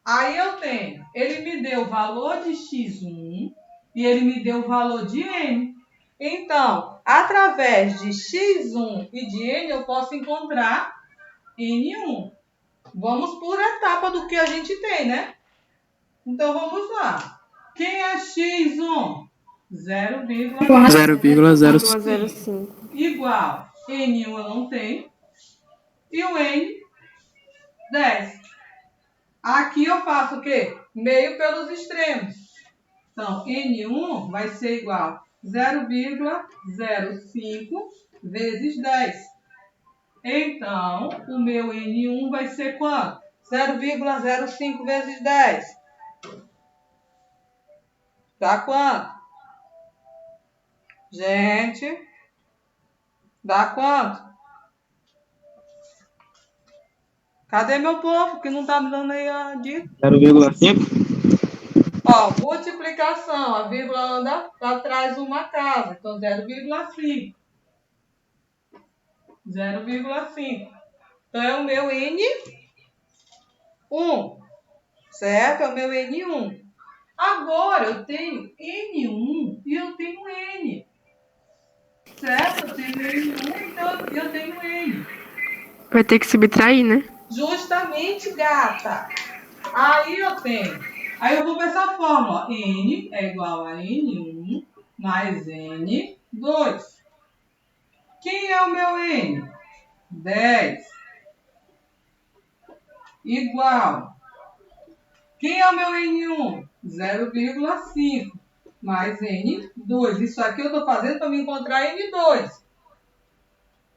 Aí eu tenho, ele me deu o valor de X1 e ele me deu o valor de N. Então, através de X1 e de N, eu posso encontrar N1. Vamos por etapa do que a gente tem, né? Então, vamos lá. Quem é X1? 0,05. 0,05. Igual. N1 eu não tenho. E o N, 10. Aqui eu faço o quê? Meio pelos extremos. Então, N1 vai ser igual a 0,05 vezes 10. Então, o meu N1 vai ser quanto? 0,05 vezes 10. Dá quanto? Gente, dá quanto? Cadê meu povo que não tá me dando aí a dica? 0,5? Ó, multiplicação, a vírgula anda atrás de uma casa, então 0,5. 0,5. Então é o meu N1, certo? É o meu N1. Agora eu tenho N1 e eu tenho N, certo? Eu tenho N1, então eu tenho N. Vai ter que subtrair, né? Justamente, gata. Aí eu tenho. Aí eu vou ver essa fórmula. Ó. N é igual a N1 mais N2. Quem é o meu N? 10. Igual. Quem é o meu N1? 0,5 mais N2. Isso aqui eu estou fazendo para me encontrar N2.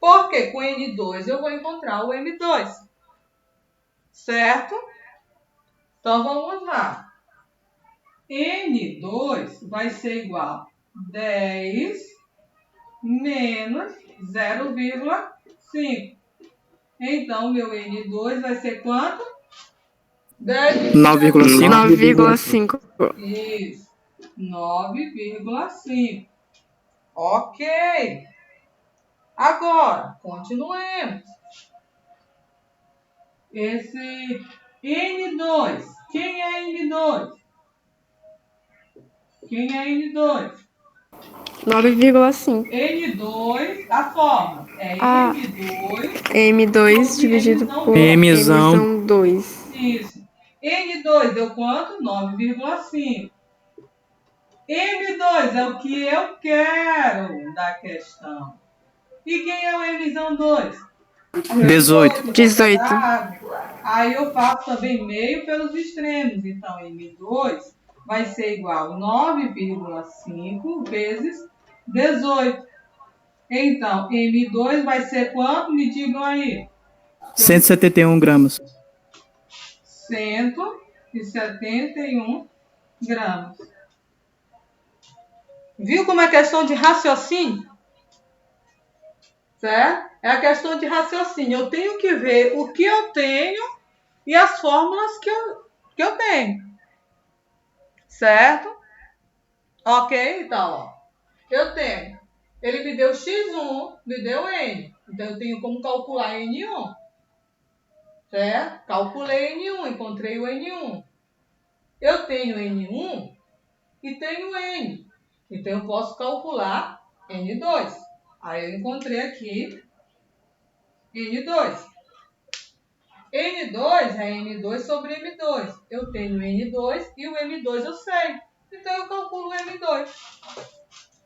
Porque com N2 eu vou encontrar o M2. Certo? Então vamos lá. N2 vai ser igual a 10 menos 0,5. Então, meu N2 vai ser quanto? 10 9,5. Isso. 9,5. Ok. Agora, continuemos. Esse N2. Quem é N2? Quem é N2? 9,5. N2, a forma é Ah. N2 M2 dividido por Mzão. M 2. Isso. N2 deu quanto? 9,5. M2 é o que eu quero da questão. E quem é o Mzão 2? 18. 18. Aí eu faço também meio pelos extremos. Então, M2 vai ser igual a 9,5 vezes 18. Então, M2 vai ser quanto? Me digam aí. 171 gramas. 171 gramas. Viu como é questão de raciocínio? Certo? É a questão de raciocínio. Eu tenho que ver o que eu tenho e as fórmulas que eu tenho. Certo? Ok? Então, ó. Eu tenho. Ele me deu X1, me deu N. Então, eu tenho como calcular N1. Certo? Calculei N1, encontrei o N1. Eu tenho N1 e tenho N. Então, eu posso calcular N2. Aí, eu encontrei aqui N2. N2 é N2 sobre M2. Eu tenho N2 e o M2 eu sei. Então, eu calculo o M2.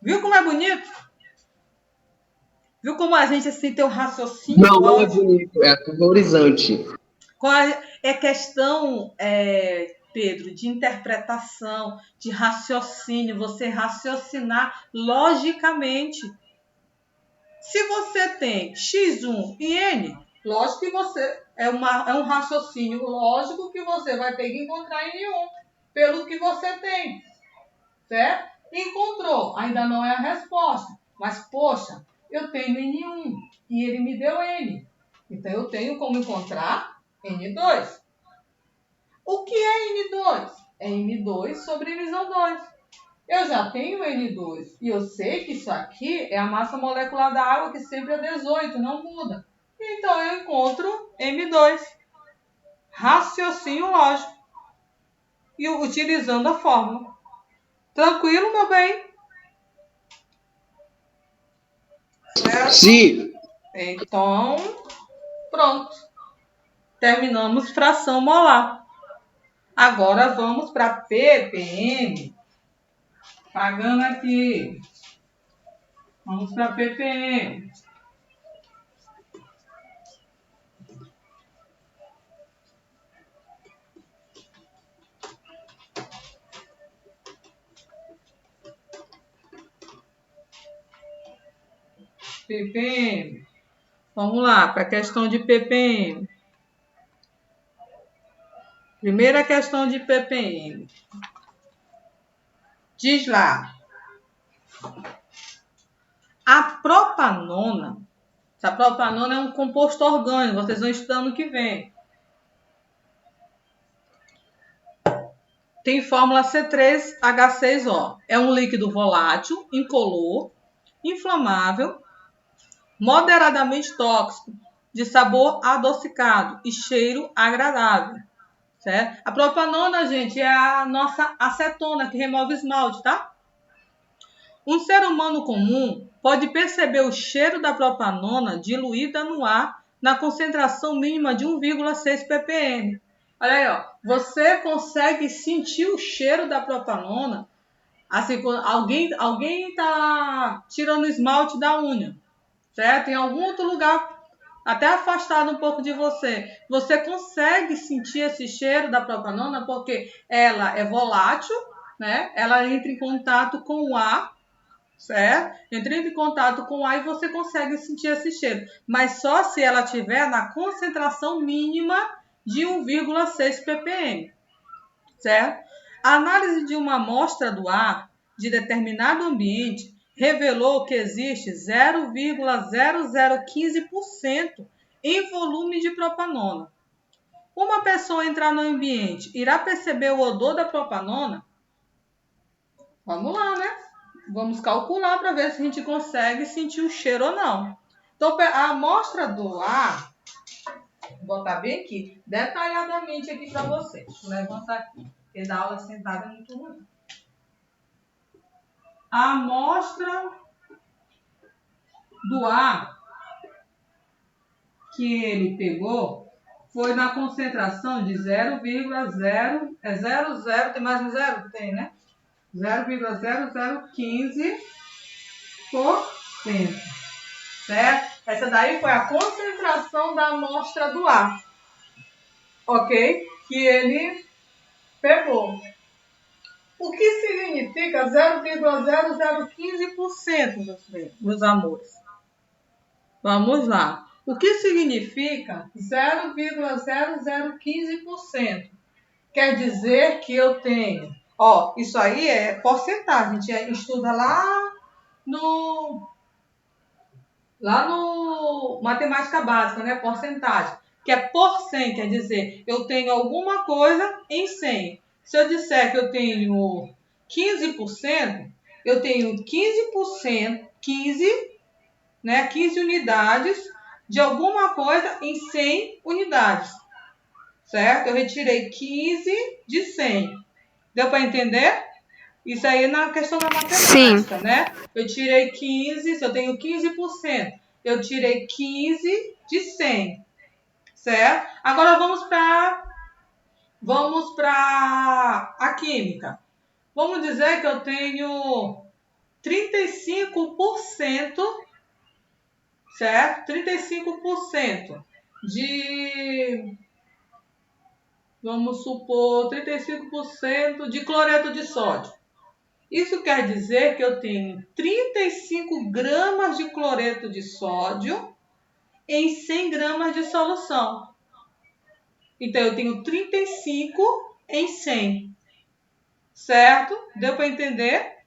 Viu como é bonito? Viu como a gente assim tem um raciocínio? Não é bonito, é aterrorizante. É questão, Pedro, de interpretação, de raciocínio, você raciocinar logicamente. Se você tem X1 e N, lógico que você é um raciocínio lógico que você vai ter que encontrar N1 pelo que você tem, certo? Encontrou, ainda não é a resposta. Mas, poxa, eu tenho N1 e ele me deu N. Então, eu tenho como encontrar N2. O que é N2? É N2 sobre N2. Eu já tenho N2 e eu sei que isso aqui é a massa molecular da água, que sempre é 18, não muda. Então, eu encontro M2. Raciocínio lógico. E utilizando a fórmula. Tranquilo, meu bem? Certo? Sim. Então, pronto. Terminamos fração molar. Agora vamos para ppm. Pagando aqui. Vamos para ppm. ppm. Vamos lá, para a questão de ppm. Primeira questão de ppm. Diz lá. A propanona. A propanona é um composto orgânico. Vocês vão estudar no que vem. Tem fórmula C3H6O. É um líquido volátil, incolor, inflamável, moderadamente tóxico, de sabor adocicado e cheiro agradável. Certo? A propanona, gente, é a nossa acetona que remove esmalte, tá? Um ser humano comum pode perceber o cheiro da propanona diluída no ar na concentração mínima de 1,6 ppm. Olha aí, ó. Você consegue sentir o cheiro da propanona assim, quando alguém tá tirando esmalte da unha, certo? Em algum outro lugar, até afastado um pouco de você. Você consegue sentir esse cheiro da propanona porque ela é volátil, né? Ela entra em contato com o ar, certo? Entra em contato com o ar e você consegue sentir esse cheiro. Mas só se ela estiver na concentração mínima de 1,6 ppm, certo? A análise de uma amostra do ar de determinado ambiente revelou que existe 0,0015% em volume de propanona. Uma pessoa entrar no ambiente irá perceber o odor da propanona? Vamos lá, né? Vamos calcular para ver se a gente consegue sentir o cheiro ou não. Então, a amostra do ar, vou botar bem aqui, detalhadamente aqui para vocês. Vou levantar aqui, porque dar aula sentada é muito ruim. A amostra do ar que ele pegou foi na concentração de 0,0, é 0,0, tem mais um zero? Tem, né? 0,0015%, certo? Essa daí foi a concentração da amostra do ar, ok? Que ele pegou. O que significa 0,0015%, meus amores? Vamos lá. O que significa 0,0015%? Quer dizer que eu tenho... Ó, isso aí é porcentagem. A gente estuda lá no matemática básica, né? Porcentagem. Que é por 100, quer dizer, eu tenho alguma coisa em 100. Se eu disser que eu tenho 15%, eu tenho 15%, 15 unidades de alguma coisa em 100 unidades. Certo? Eu retirei 15 de 100. Deu para entender? Isso aí na questão da matemática, né? Eu tirei 15, se eu tenho 15%, eu tirei 15 de 100. Certo? Agora vamos para a química. Vamos dizer que eu tenho 35%, certo? 35% de, vamos supor, 35% de cloreto de sódio. Isso quer dizer que eu tenho 35 gramas de cloreto de sódio em 100 gramas de solução. Então, eu tenho 35 em 100. Certo? Deu para entender?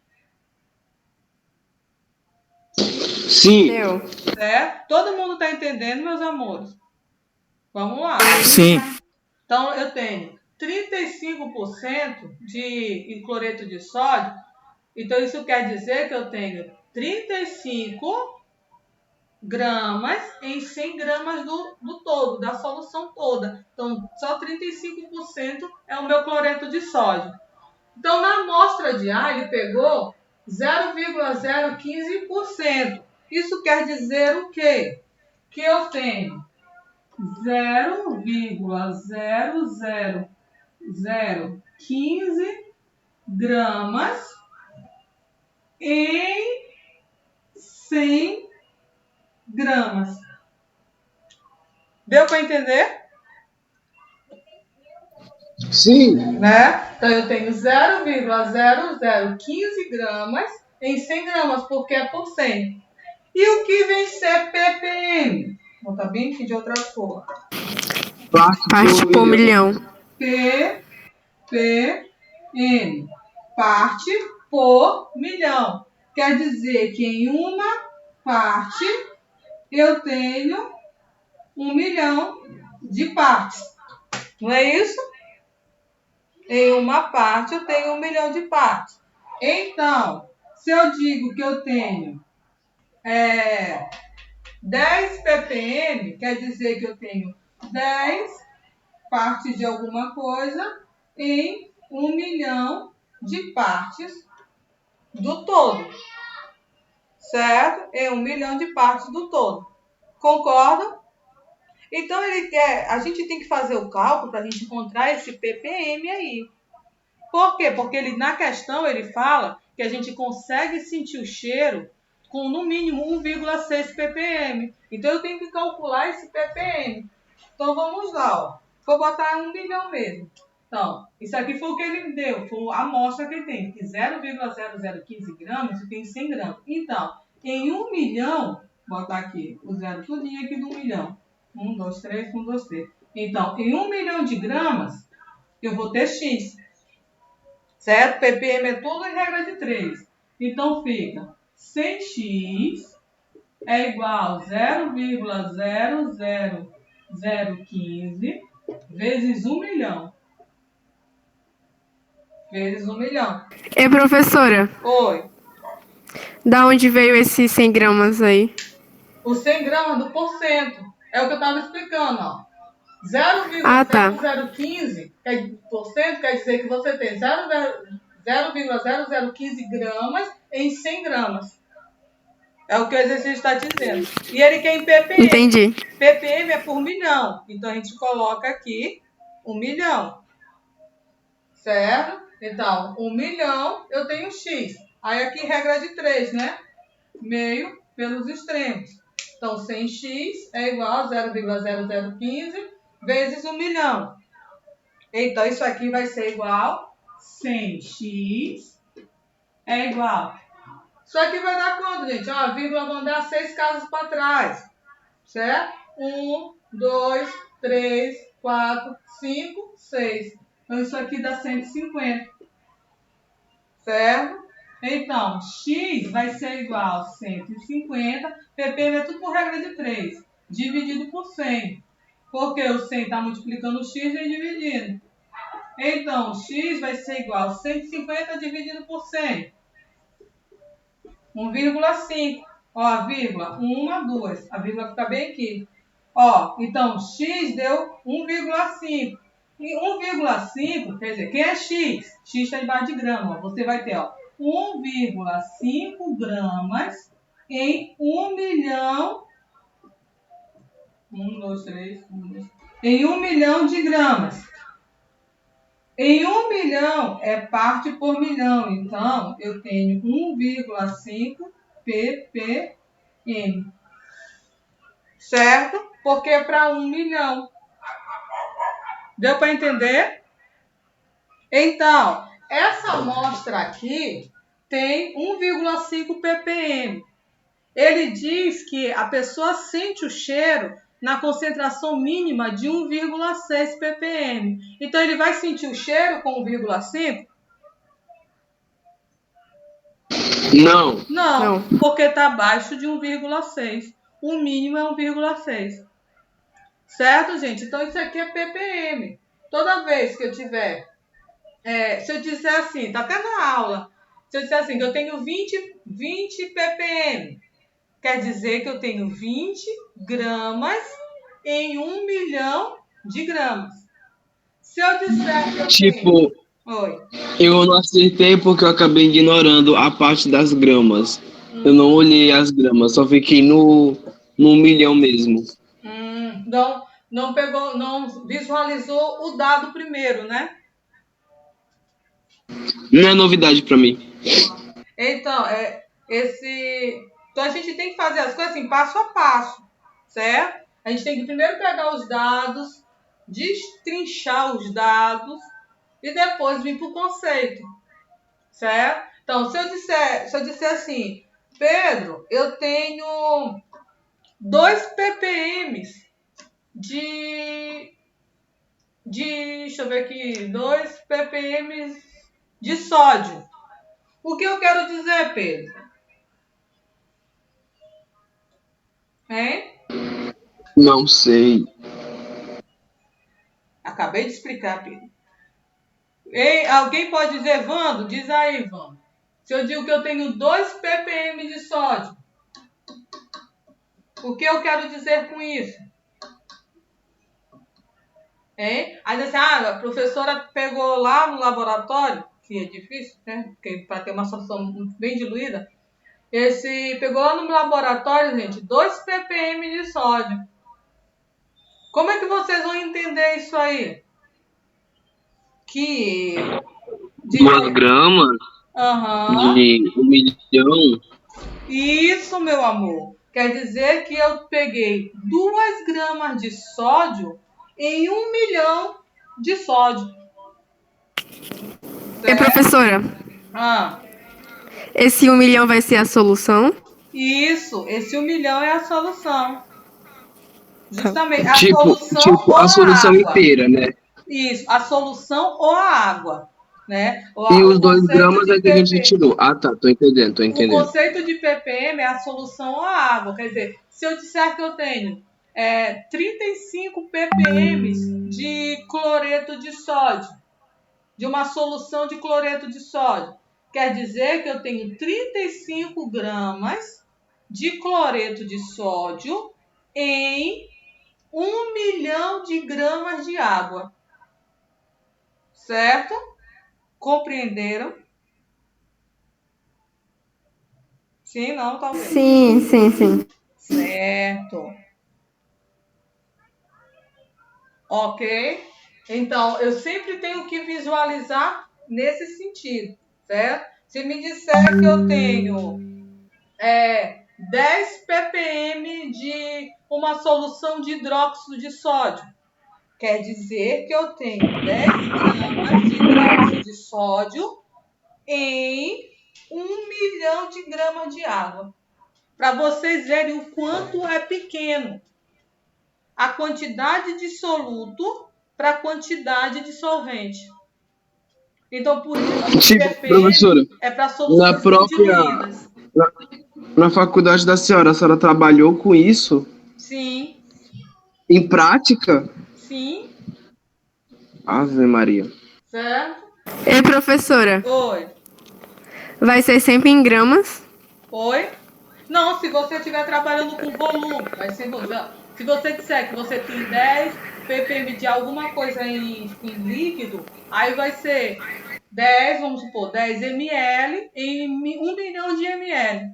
Sim. Deu. Certo? Todo mundo está entendendo, meus amores? Vamos lá. Sim. Então, eu tenho 35% de cloreto de sódio. Então, isso quer dizer que eu tenho 35 gramas em 100 gramas do todo, da solução toda. Então, só 35% é o meu cloreto de sódio. Então, na amostra de ar, ele pegou 0,015%. Isso quer dizer o quê? Que eu tenho 0,00015 gramas em 100 gramas. Deu para entender? Sim. Né? Então, eu tenho 0,0015 gramas em 100 gramas, porque é por 100. E o que vem ser ppm? Vou botar bem aqui de outra cor. Parte por milhão. ppm. Parte por milhão. Quer dizer que em uma parte eu tenho 1 milhão de partes. Não é isso? Em uma parte eu tenho 1 milhão de partes. Então, se eu digo que eu tenho 10 ppm, quer dizer que eu tenho 10 partes de alguma coisa em 1 milhão de partes do todo. Certo? Em 1 milhão de partes do todo. Concordam? Então, a gente tem que fazer o cálculo para a gente encontrar esse ppm aí. Por quê? Porque na questão ele fala que a gente consegue sentir o cheiro com no mínimo 1,6 ppm. Então eu tenho que calcular esse ppm. Então vamos lá, ó. Vou botar 1 milhão mesmo. Então, isso aqui foi o que ele deu, foi a amostra que ele tem, que 0,0015 gramas e tem 100 gramas. Então, em 1 milhão, vou botar aqui o zero tudinho aqui do 1 milhão. 1, 2, 3, 1, 2, 3. Então, em 1 milhão de gramas, eu vou ter X. Certo? ppm é tudo em regra de 3. Então, fica 100x é igual a 0,0015 vezes 1 milhão. Vezes 1 milhão. E professora, Oi. da onde veio esses 100 gramas aí? O 100 gramas do porcento. É o que eu estava explicando, ó. Ah, tá. 0,0015% quer dizer que você tem 0,0015 gramas em 100 gramas. É o que o exercício está dizendo. E ele quer em ppm. Entendi. ppm é por milhão. Então, a gente coloca aqui 1 milhão. Certo? Então, 1 milhão, eu tenho X. Aí, aqui, regra de 3, né? Meio pelos extremos. Então, 100x é igual a 0,0015 vezes 1 milhão. Então, isso aqui vai ser igual 100x é igual. Isso aqui vai dar quanto, gente? Ó, a vírgula vão dar 6 casas para trás. Certo? 1, 2, 3, 4, 5, 6. Então, isso aqui dá 150. Certo? Então, x vai ser igual a 150. ppm é tudo por regra de 3. Dividido por 100. Porque o 100 está multiplicando o x e dividindo. Então, x vai ser igual a 150 dividido por 100. 1,5. Ó, a vírgula. 1, 2. A vírgula fica bem aqui. Ó, então, x deu 1,5. E 1,5, quer dizer, quem é x? X está embaixo de grama. Ó. Você vai ter, ó, 1,5 gramas em 1 milhão. 1, 2, 3, 1, 2. Em 1 milhão de gramas. Em 1 milhão é parte por milhão. Então, eu tenho 1,5 ppm. Certo? Porque é para 1 milhão. Deu para entender? Então, essa amostra aqui tem 1,5 ppm. Ele diz que a pessoa sente o cheiro na concentração mínima de 1,6 ppm. Então, ele vai sentir o cheiro com 1,5? Não. Não, Não. porque está abaixo de 1,6. O mínimo é 1,6. Certo, gente? Então, isso aqui é ppm. Toda vez que eu tiver... se eu disser assim, tá até na aula. Se eu disser assim, que eu tenho 20 ppm, quer dizer que eu tenho 20 gramas em 1 milhão de gramas. Se eu disser que eu tenho... Tipo, Oi. eu não acertei porque eu acabei ignorando a parte das gramas. Eu não olhei as gramas, só fiquei no milhão mesmo. Não pegou, não visualizou o dado primeiro, né? Não é novidade pra mim. Então, então a gente tem que fazer as coisas assim, passo a passo, certo? A gente tem que primeiro pegar os dados, destrinchar os dados e depois vir para o conceito, certo? Então, se eu disser assim, Pedro, eu tenho 2 ppm deixa eu ver aqui, 2 ppm de sódio. O que eu quero dizer, Pedro? Hein? Não sei. Acabei de explicar, Pedro. Alguém pode dizer, Vando? Diz aí, Vando. Se eu digo que eu tenho 2 ppm de sódio, o que eu quero dizer com isso? Hein? Aí diz assim, a professora pegou lá no laboratório, que é difícil, né? Porque para ter uma solução bem diluída, pegou lá no laboratório, gente, 2 ppm de sódio. Como é que vocês vão entender isso aí? Que 2 gramas Aham. de 1 milhão. Isso, meu amor. Quer dizer que eu peguei 2 gramas de sódio em 1 milhão de sódio. E professora, Ah, esse 1 milhão vai ser a solução? isso. Esse 1 milhão é a solução. Justamente. A Tipo solução ou a a solução água. inteira, né? Isso. A solução ou a água. Né? E O os 2 conceito gramas de é que a gente pp. tirou. Ah, tá, tô entendendo. O conceito de ppm é a solução ou a água. Quer dizer, se eu disser que eu tenho 35 ppm de cloreto de sódio, de uma solução de cloreto de sódio, quer dizer que eu tenho 35 gramas de cloreto de sódio em 1 milhão de gramas de água. Certo? Compreenderam? Sim, não, talvez. Sim, sim, sim. Certo. Ok? Então, eu sempre tenho que visualizar nesse sentido, certo? Se me disser que eu tenho 10 ppm de uma solução de hidróxido de sódio, quer dizer que eu tenho 10 gramas de hidróxido de sódio em 1 milhão de gramas de água. Para vocês verem o quanto é pequeno a quantidade de soluto para a quantidade de solvente. Então, por isso que o Tipo, ppm professora, é para na soluções própria. diluídas. Na faculdade da senhora, a senhora trabalhou com isso? Sim, Em prática? sim, Ave Maria. certo? E professora, Oi. vai ser sempre em gramas? Oi? Não, se você estiver trabalhando com volume, vai ser se você disser que você tem 10 ppm de alguma coisa em líquido, aí vai ser 10, vamos supor, 10 ml em 1 milhão de ml.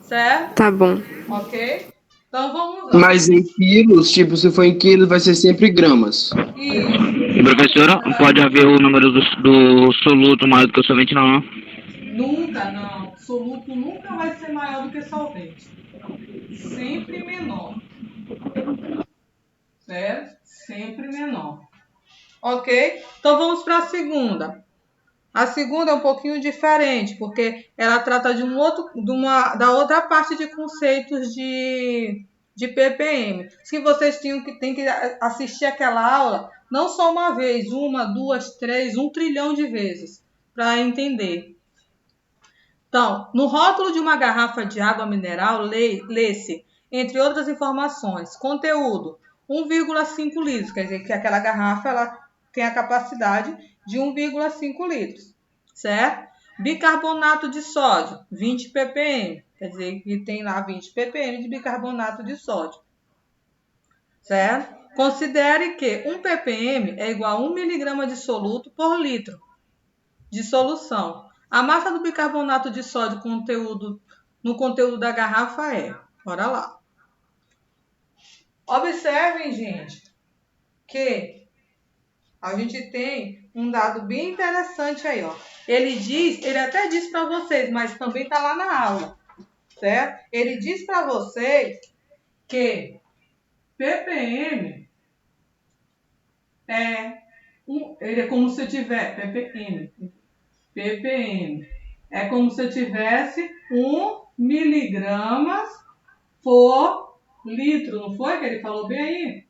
Certo? Tá bom. Ok? Então vamos lá. Mas em quilos, tipo, se for em quilos, vai ser sempre gramas. Isso. Professora, pode haver o número do soluto maior do que o solvente, não? Nunca, não. Soluto nunca vai ser maior do que solvente. Sempre menor. Certo? Sempre menor. Ok? Então vamos para a segunda. A segunda é um pouquinho diferente, porque ela trata da outra parte de conceitos de ppm. Que vocês têm que assistir aquela aula não só uma vez, 1, 2, 3, 1 trilhão de vezes, para entender. Então, no rótulo de uma garrafa de água mineral, lê-se, entre outras informações, conteúdo 1,5 litros, quer dizer que aquela garrafa ela tem a capacidade de 1,5 litros, certo? Bicarbonato de sódio, 20 ppm, quer dizer que tem lá 20 ppm de bicarbonato de sódio, certo? Considere que 1 ppm é igual a 1 miligrama de soluto por litro de solução. A massa do bicarbonato de sódio no conteúdo da garrafa é, bora lá. Observem, gente, que a gente tem um dado bem interessante aí, ó. Ele até diz para vocês, mas também está lá na aula, certo? Ele diz para vocês que ppm ele é como se eu tivesse ppm é como se eu tivesse 1 miligramas por litro, não foi que ele falou bem aí?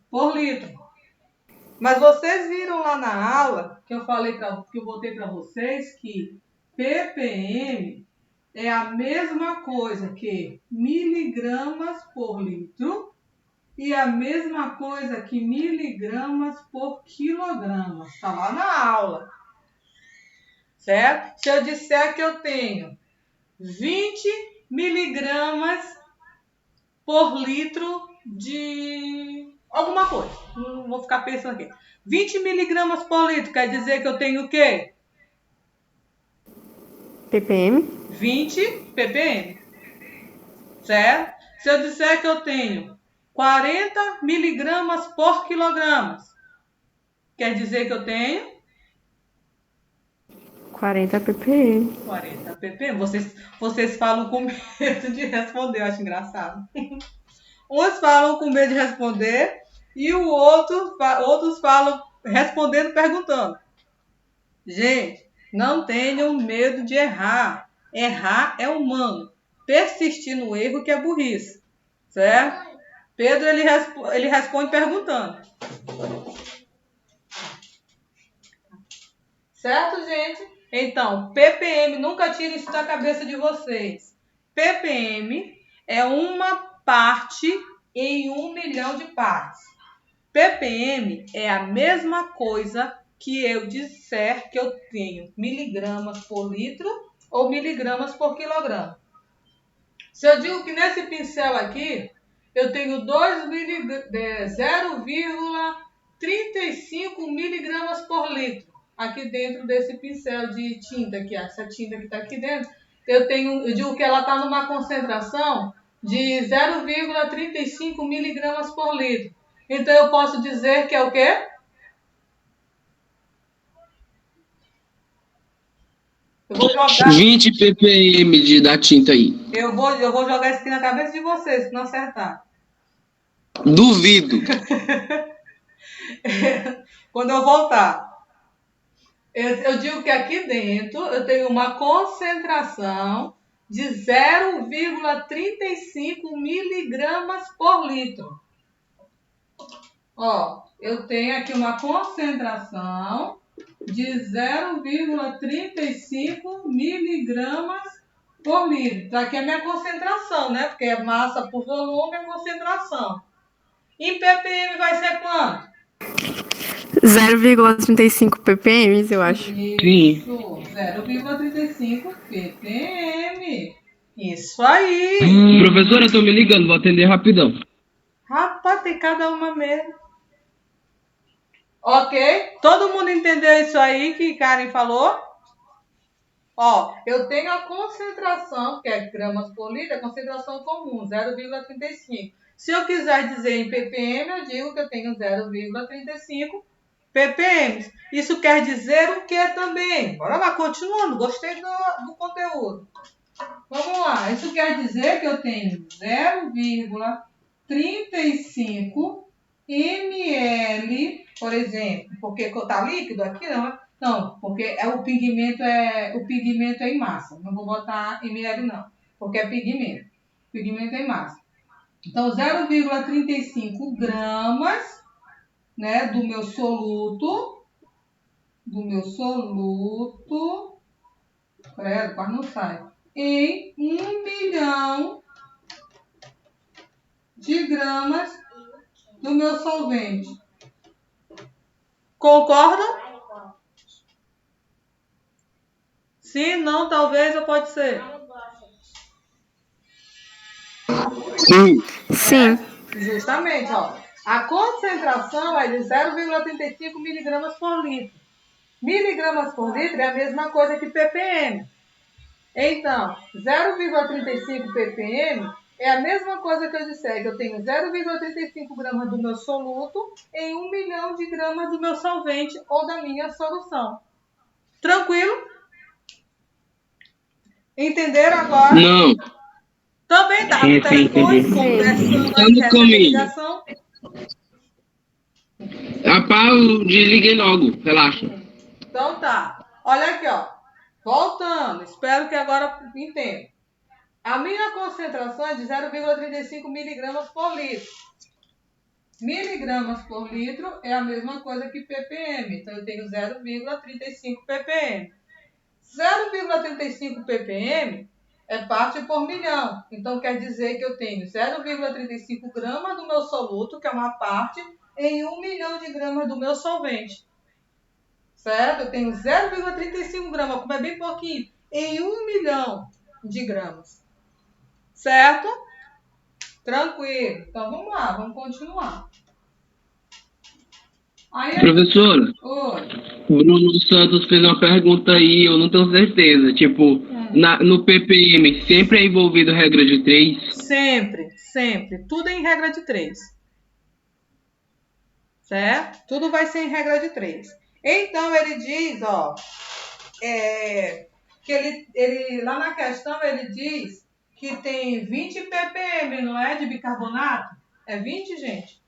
Por litro. Mas vocês viram lá na aula que eu botei para vocês que ppm é a mesma coisa que miligramas por litro e a mesma coisa que miligramas por quilograma. Está lá na aula. Certo? Se eu disser que eu tenho 20 miligramas por litro de alguma coisa, não vou ficar pensando aqui. 20 miligramas por litro quer dizer que eu tenho o quê? ppm. 20 ppm. Certo? Se eu disser que eu tenho 40 miligramas por quilograma, quer dizer que eu tenho 40 ppm. 40 ppm. Vocês falam com medo de responder, eu acho engraçado. Uns falam com medo de responder e outros falam respondendo, perguntando. Gente, não tenham medo de errar. Errar é humano. Persistir no erro que é burrice. Certo? Pedro, ele responde perguntando. Certo, gente? Então, ppm, nunca tire isso da cabeça de vocês. ppm é uma parte em 1 milhão de partes. ppm é a mesma coisa que eu disser que eu tenho miligramas por litro ou miligramas por quilograma. Se eu digo que nesse pincel aqui eu tenho 0,35 miligramas por litro aqui dentro desse pincel de tinta aqui, essa tinta que está aqui dentro, eu digo que ela está numa concentração de 0,35 miligramas por litro. Então eu posso dizer que é o quê? Eu vou jogar 20 ppm da tinta aí. Eu vou jogar isso aqui na cabeça de vocês, se não acertar. Duvido. Quando eu voltar, eu digo que aqui dentro eu tenho uma concentração de 0,35 miligramas por litro. Ó, eu tenho aqui uma concentração de 0,35 miligramas por litro. Aqui é a minha concentração, né? Porque é massa por volume, é concentração. Em ppm vai ser quanto? 0,35 ppm, eu acho. Isso, 0,35 ppm. Isso aí. Professora, eu tô me ligando, vou atender rapidão. Rapaz, tem cada uma mesmo. Ok? Todo mundo entendeu isso aí que Karen falou? Ó, eu tenho a concentração, que é gramas por litro, a concentração comum, 0,35. Se eu quiser dizer em ppm, eu digo que eu tenho 0,35 ppm. Isso quer dizer o que também? Bora lá, continuando. Gostei do conteúdo. Vamos lá. Isso quer dizer que eu tenho 0,35 ml, por exemplo. Porque está líquido aqui, não? Não, porque o pigmento é em massa. Não vou botar ml, não. Porque é pigmento. Pigmento é em massa. Então, 0,35 gramas, né, do meu soluto, Credo, quase não sai. Em 1 milhão de gramas do meu solvente. Concorda? Sim, não, talvez, ou pode ser. Sim. Sim. Justamente, ó. A concentração é de 0,35 miligramas por litro. Miligramas por litro é a mesma coisa que ppm. Então, 0,35 ppm é a mesma coisa que eu disser que eu tenho 0,35 gramas do meu soluto em 1 milhão de gramas do meu solvente ou da minha solução. Tranquilo? Entenderam agora? Não. Também tá Sim, no telefone, entendi. conversando Tá aí, no recebe caminho. ligação. Rapaz, eu desliguei logo, relaxa. Então tá. Olha aqui, ó. Voltando. Espero que agora entenda. A minha concentração é de 0,35 miligramas por litro. Miligramas por litro é a mesma coisa que ppm. Então eu tenho 0,35 ppm. 0,35 ppm é parte por milhão. Então quer dizer que eu tenho 0,35 gramas do meu soluto, que é uma parte, em 1 milhão de gramas do meu solvente. Certo? Eu tenho 0,35 gramas, como é bem pouquinho, em 1 milhão de gramas. Certo? Tranquilo. Então vamos lá, vamos continuar. Aí, Professora, oi. Bruno Santos fez uma pergunta aí, eu não tenho certeza. Tipo, no ppm sempre é envolvido regra de 3? Sempre, sempre. Tudo em regra de 3. Certo? Tudo vai ser em regra de 3. Então ele diz, ó, que ele lá na questão ele diz que tem 20 ppm, não é, de bicarbonato? É 20, gente?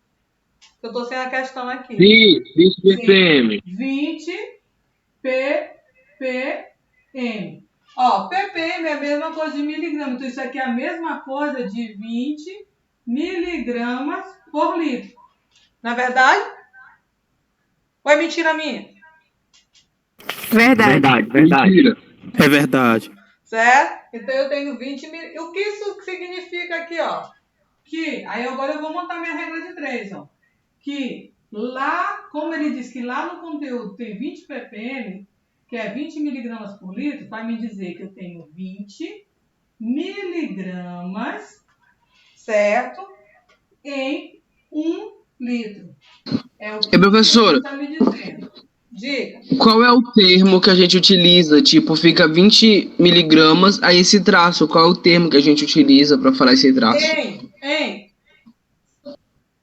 Eu tô sem a questão aqui. Sim, 20 ppm. 20 ppm. Ó, ppm é a mesma coisa de miligrama. Então, isso aqui é a mesma coisa de 20 miligramas por litro. Na verdade? Ou é mentira minha? Verdade. Mentira. É verdade. Certo? Então, eu tenho 20 mil. O que isso significa aqui, ó? Que, aí agora eu vou montar minha regra de 3, ó. Que lá, como ele diz que lá no conteúdo tem 20 ppm, que é 20 miligramas por litro, vai me dizer que eu tenho 20 miligramas, certo? Em 1 litro. É o que professora, está me dizendo. Diga. qual é o termo que a gente utiliza? Tipo, fica 20 miligramas, aí esse traço, qual é o termo que a gente utiliza para falar esse traço? Em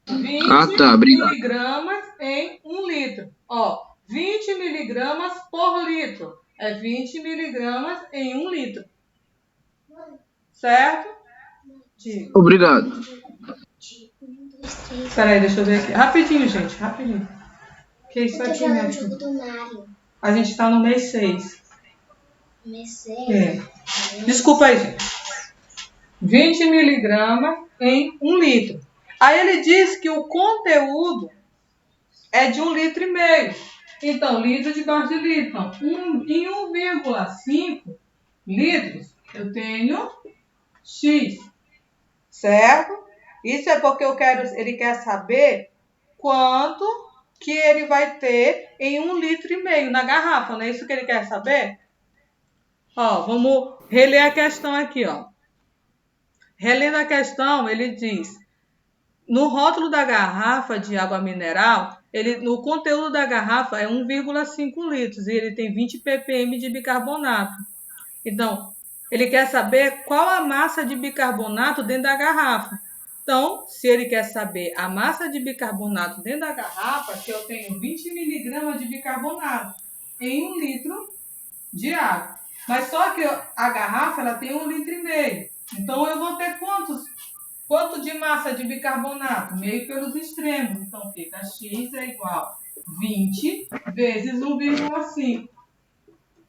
20 Ah, tá, obrigado. miligramas em 1 litro. Ó, 20 miligramas por litro. É 20 miligramas em 1 litro. Certo? Diga. Obrigado. Espera aí, deixa eu ver aqui. Rapidinho, gente, rapidinho. Que isso Eu tô aqui, jogando né? o jogo do Mario. A gente tá no mês 6. Comecei. É. Desculpa aí, gente. 20 miligramas em 1 litro. Aí ele diz que o conteúdo é de 1,5 litro. Então, litro debaixo de litro. Então, em 1,5 litros, eu tenho X. Certo? Isso é porque ele quer saber quanto que ele vai ter em 1,5 litro na garrafa. Não é isso que ele quer saber? Ó, vamos reler a questão aqui, ó. Relendo a questão, ele diz: no rótulo da garrafa de água mineral, no conteúdo da garrafa é 1,5 litros e ele tem 20 ppm de bicarbonato. Então, ele quer saber qual a massa de bicarbonato dentro da garrafa. Então, se ele quer saber a massa de bicarbonato dentro da garrafa, que eu tenho 20 miligramas de bicarbonato em 1 litro de água. Mas só que a garrafa ela tem 1,5 litro. Então, eu vou ter quanto de massa de bicarbonato? Meio pelos extremos. Então, fica X é igual a 20 vezes 1,5.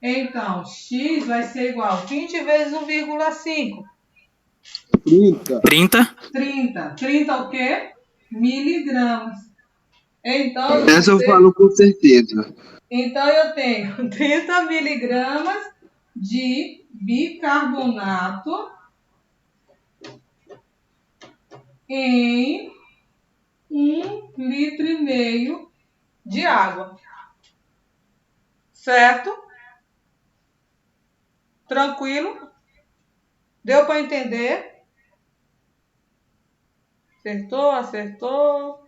Então, X vai ser igual a 20 vezes 1,5. 30? 30. 30 o quê? Miligramas. Então, Essa eu falo com certeza. então eu tenho 30 miligramas de bicarbonato em 1,5 litro de água. Certo? Tranquilo? Deu para entender? Acertou.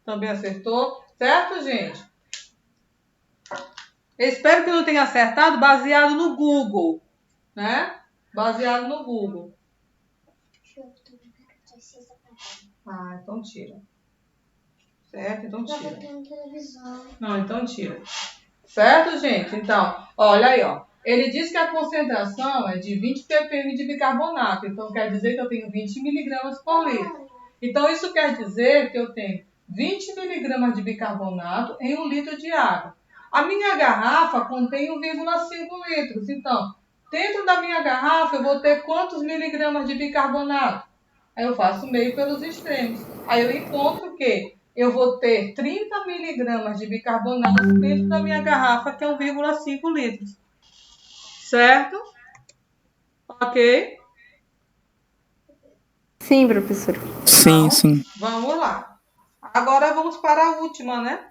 Também acertou. Certo, gente? Eu espero que não tenha acertado baseado no Google, né? Baseado no Google. Então tira. Certo? Então tira. Não, então tira. Certo, gente? Então, olha aí, ó. Ele diz que a concentração é de 20 ppm de bicarbonato. Então, quer dizer que eu tenho 20 miligramas por litro. Então, isso quer dizer que eu tenho 20 miligramas de bicarbonato em 1 litro de água. A minha garrafa contém 1,5 litros. Então, dentro da minha garrafa, eu vou ter quantos miligramas de bicarbonato? Aí eu faço meio pelos extremos. Aí eu encontro que eu vou ter 30 miligramas de bicarbonato dentro da minha garrafa, que é 1,5 litros. Certo? Ok? Sim, professor. Sim, sim. Vamos lá. Agora vamos para a última, né?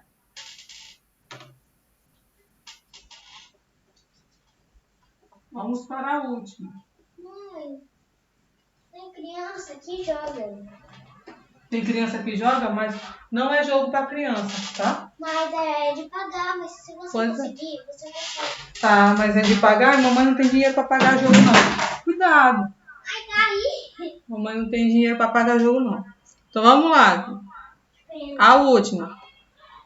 Vamos para a última. Mãe, tem criança que joga. Tem criança que joga, mas não é jogo para criança, tá? Mas é de pagar, mas se você Pois é. conseguir, você consegue. Tá, mas é de pagar e mamãe não tem dinheiro para pagar jogo, não. Cuidado. Ai, caí. Mamãe não tem dinheiro para pagar jogo, não. Então vamos lá. A última.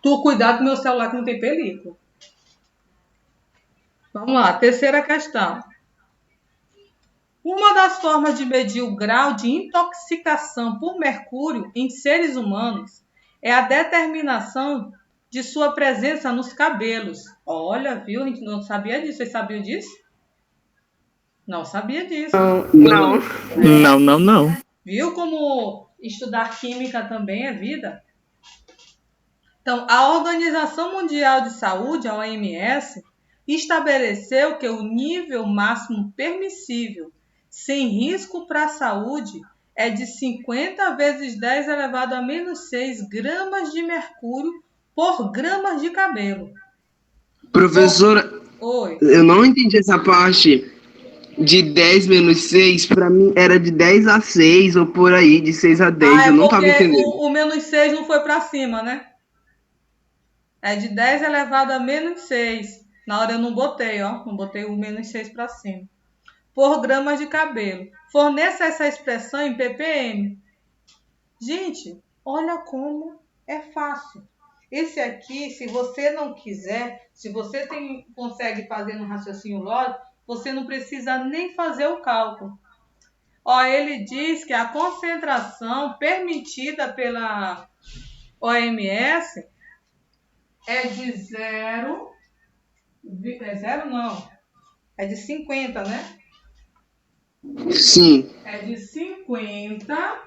Tu cuidado com meu celular que não tem película. Vamos lá, terceira questão. Uma das formas de medir o grau de intoxicação por mercúrio em seres humanos é a determinação de sua presença nos cabelos. Olha, viu? A gente não sabia disso. Vocês sabiam disso? Não sabia disso. Não. Não. Viu como estudar química também é vida? Então, a Organização Mundial de Saúde, a OMS, estabeleceu que o nível máximo permissível, sem risco para a saúde, é de 50 vezes 10 elevado a menos 6 gramas de mercúrio por gramas de cabelo. Professora, Oi. eu não entendi essa parte de 10 menos 6. Pra mim era de 10 a 6 ou por aí, de 6 a 10. Eu não tava porque entendendo. o menos 6 não foi para cima, né? É de 10 elevado a menos 6. Na hora eu não botei, ó. Não botei o menos 6 para cima. Por gramas de cabelo. Forneça essa expressão em ppm. Gente, olha como é fácil. Esse aqui, se você não quiser, se você consegue fazer no raciocínio lógico, você não precisa nem fazer o cálculo. Ó, ele diz que a concentração permitida pela OMS é de 0... É 0 não. É de 50, né? Sim. É de 50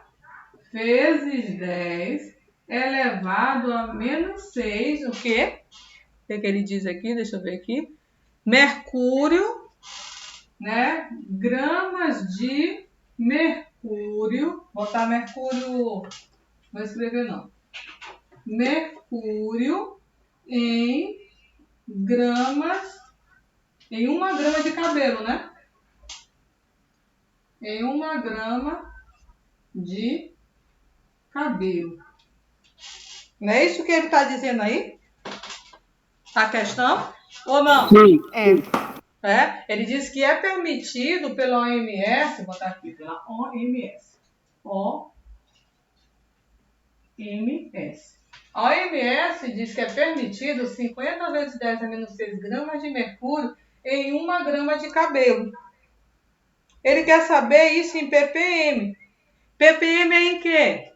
vezes 10 elevado a menos 6. O quê? O que ele diz aqui? Deixa eu ver aqui. Mercúrio, né? Gramas de mercúrio. Botar mercúrio... Vou escrever não. Mercúrio em gramas... Em 1 grama de cabelo, né? Em 1 grama de cabelo. Não é isso que ele está dizendo aí? A questão? Ou não? Sim. Ele diz que é permitido pela OMS, vou botar aqui, pela OMS. OMS. A OMS diz que é permitido 50 vezes 10 a menos 6 gramas de mercúrio em 1 grama de cabelo. Ele quer saber isso em ppm. ppm é em quê?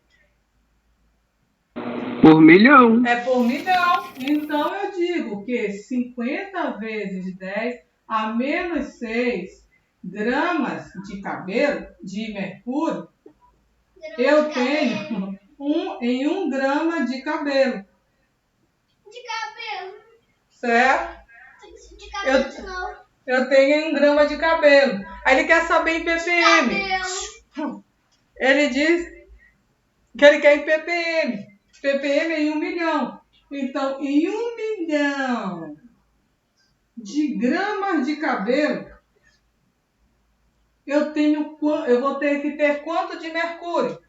Por milhão. É por milhão. Então eu digo que 50 vezes 10 a menos 6 gramas de cabelo, de mercúrio, eu tenho em 1 grama de cabelo. De cabelo. Certo? De cabelo de novo. Eu tenho em grama de cabelo. Aí ele quer saber em ppm. Cabelo. Ele diz que ele quer em ppm. ppm é em 1 milhão. Então, em 1 milhão de gramas de cabelo, eu vou ter que ter quanto de mercúrio?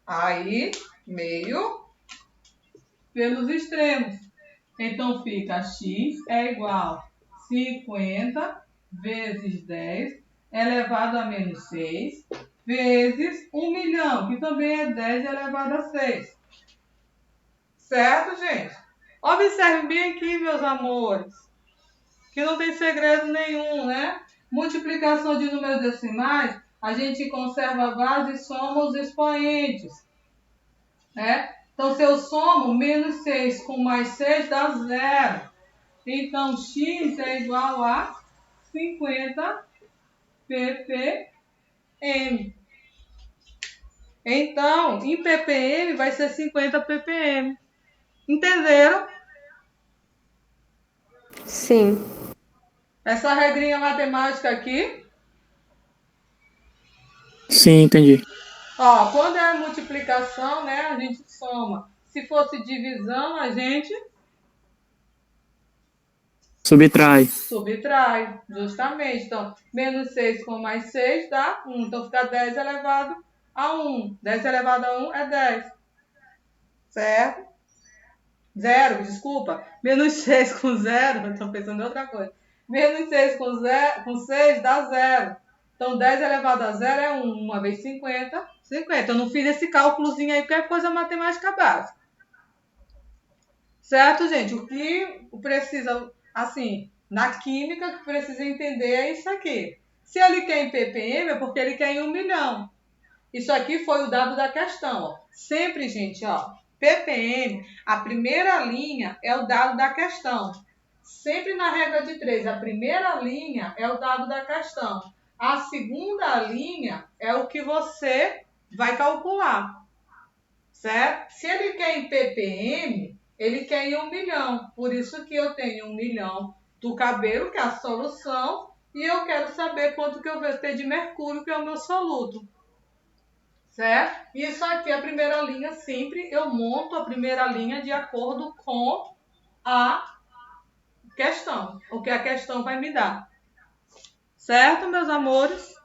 Aí, meio pelos extremos. Então, fica x é igual a 50 vezes 10 elevado a menos 6 vezes 1 milhão, que também é 10 elevado a 6. Certo, gente? Observe bem aqui, meus amores, que não tem segredo nenhum, né? Multiplicação de números decimais, a gente conserva a base e soma os expoentes, né? Então, se eu somo menos 6 com mais 6 dá 0. Então, x é igual a 50 ppm. Então, em ppm vai ser 50 ppm. Entenderam? Sim. Essa regrinha matemática aqui, Sim, entendi. ó, quando é multiplicação, né, a gente soma. Se fosse divisão, a gente Subtrai. subtrai, justamente. Então, menos 6 com mais 6 dá 1. Então, fica 10 elevado a 1. 10 elevado a 1 é 10. Certo? 0, desculpa. Menos 6 com 0, eu estou pensando em outra coisa. Menos 6 com 6 dá 0. Então, 10 elevado a 0 é 1. 1 vezes 50, 50. Eu não fiz esse cálculozinho aí porque é coisa matemática básica. Certo, gente? O que precisa, assim, na química, que precisa entender é isso aqui. Se ele quer em ppm, é porque ele quer em 1 milhão. Isso aqui foi o dado da questão, ó. Sempre, gente, ó, ppm, a primeira linha é o dado da questão. Sempre na regra de 3, a primeira linha é o dado da questão. A segunda linha é o que você vai calcular, certo? Se ele quer em ppm, ele quer em 1 milhão. Por isso que eu tenho 1 milhão do cabelo, que é a solução, e eu quero saber quanto que eu vou ter de mercúrio, que é o meu soluto. Certo? Isso aqui é a primeira linha, sempre eu monto a primeira linha de acordo com a questão, o que a questão vai me dar. Certo, meus amores?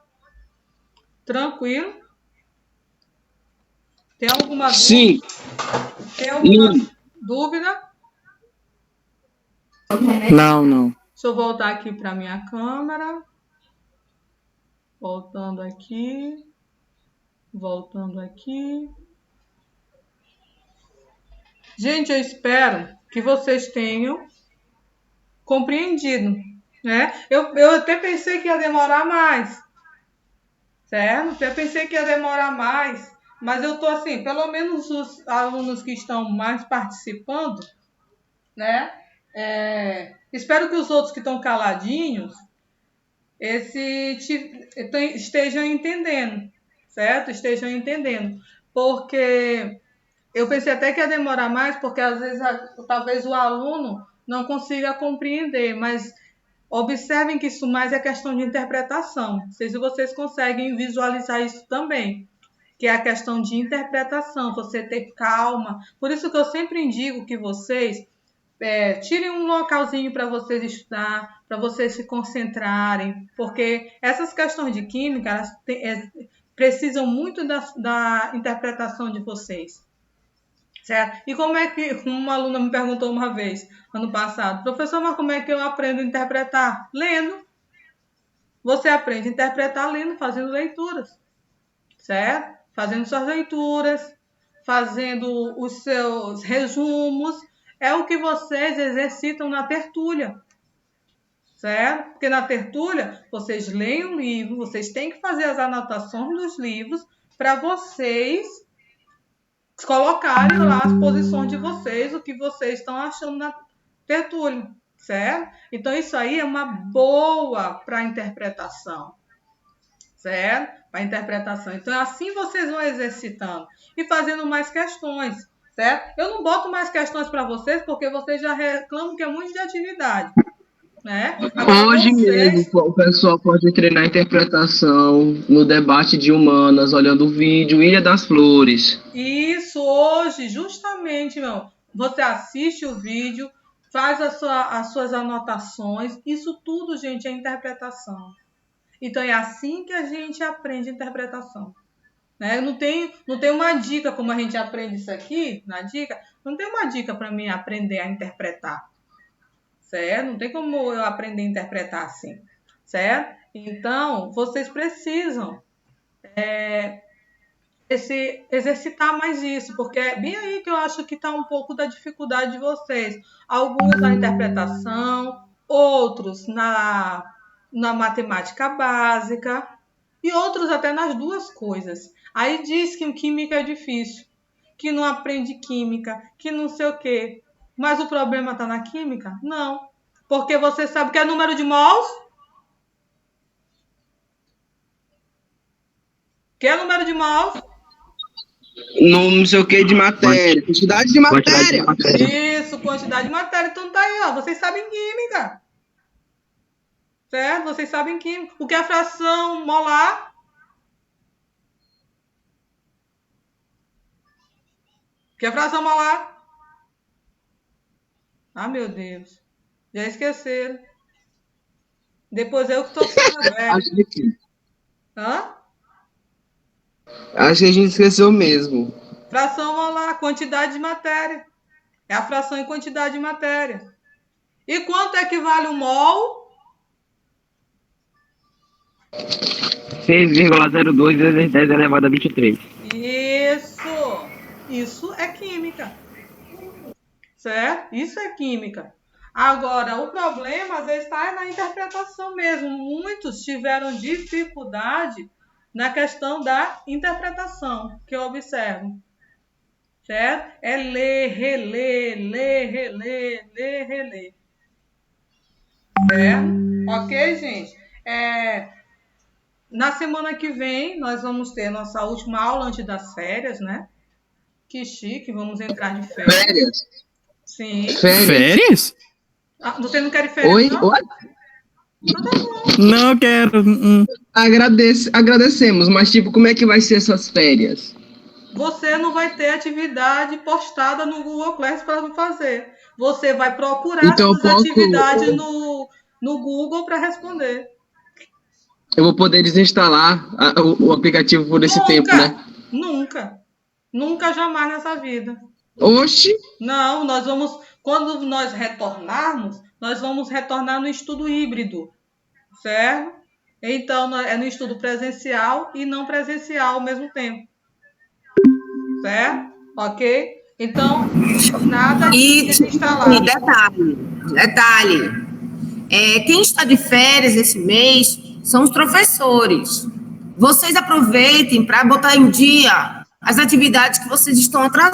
Tranquilo? Tem alguma dúvida? Sim. Tem alguma dúvida? Não, não. Deixa eu voltar aqui para minha câmera. Voltando aqui. Voltando aqui. Gente, eu espero que vocês tenham compreendido, né? Eu até pensei que ia demorar mais, certo? Até pensei que ia demorar mais, mas eu tô assim, pelo menos os alunos que estão mais participando, né? Espero que os outros que estão caladinhos estejam entendendo, certo? Estejam entendendo, porque eu pensei até que ia demorar mais, porque às vezes talvez o aluno não consiga compreender, mas observem que isso mais é questão de interpretação. Não sei se vocês conseguem visualizar isso também, que é a questão de interpretação, você ter calma. Por isso que eu sempre indico que vocês tirem um localzinho para vocês estudar, para vocês se concentrarem, porque essas questões de química elas precisam muito da interpretação de vocês. Certo? E como é que, uma aluna me perguntou uma vez, ano passado, professor, mas como é que eu aprendo a interpretar? Lendo. Você aprende a interpretar lendo, fazendo leituras, certo? Fazendo suas leituras, fazendo os seus resumos, é o que vocês exercitam na tertúlia, certo? Porque na tertúlia, vocês leem o livro, vocês têm que fazer as anotações dos livros para vocês colocarem lá as posições de vocês, o que vocês estão achando na tertúlia, certo? Então, isso aí é uma boa para a interpretação, certo? Para a interpretação. Então, assim vocês vão exercitando e fazendo mais questões, certo? Eu não boto mais questões para vocês, porque vocês já reclamam que é muito de atividade. né? Agora Hoje vocês, mesmo, o pessoal pode treinar interpretação no debate de humanas, olhando o vídeo Ilha das Flores. isso hoje, justamente, meu, você assiste o vídeo, faz as suas anotações, isso tudo, gente, é interpretação. Então é assim que a gente aprende interpretação. Né? Não tem uma dica como a gente aprende isso aqui, na dica, não tem uma dica para mim aprender a interpretar, certo? Não tem como eu aprender a interpretar assim, certo? Então, vocês precisam exercitar mais isso, porque é bem aí que eu acho que está um pouco da dificuldade de vocês. Alguns na interpretação, outros na matemática básica e outros até nas duas coisas. Aí diz que química é difícil, que não aprende química, que não sei o quê. Mas o problema está na química? Não. Porque você sabe que é número de mols? Que é número de mols? Não sei o que de matéria. Quantidade de matéria. Isso, quantidade de matéria. Então tá aí, ó. Vocês sabem química. Certo? Vocês sabem química. O que é fração molar? O que é fração molar? Ah, meu Deus. Já esqueceram. Depois eu que tô ficando velho. Hã? Acho que a gente esqueceu mesmo. Fração molar, quantidade de matéria. É a fração em quantidade de matéria. E quanto é que vale um mol? 6,02 vezes 10 elevado a 23. Isso é química. Certo? Isso é química. Agora, o problema às vezes está na interpretação mesmo. Muitos tiveram dificuldade na questão da interpretação, que eu observo. Certo? É ler, reler, ler, reler, ler, reler. Certo? Ok, gente? Na semana que vem, nós vamos ter nossa última aula antes das férias, né? Que chique, vamos entrar de férias. Férias? Sim. Férias? Ah, você não quer ir férias, Oi? não? Oi? Então tá bom. Não, eu quero. Agradecemos, mas tipo, como é que vai ser essas férias? Você não vai ter atividade postada no Google Class para fazer. Você vai procurar Então, suas atividades no Google para responder. Eu vou poder desinstalar o aplicativo por esse tempo, né? Nunca, jamais nessa vida. Oxi! Não, quando nós retornarmos, nós vamos retornar no estudo híbrido, certo? Então, é no estudo presencial e não presencial ao mesmo tempo. Certo? Ok? Então, nada de desinstalar. E detalhe. Quem está de férias esse mês são os professores. Vocês aproveitem para botar em dia as atividades que vocês estão atrasando.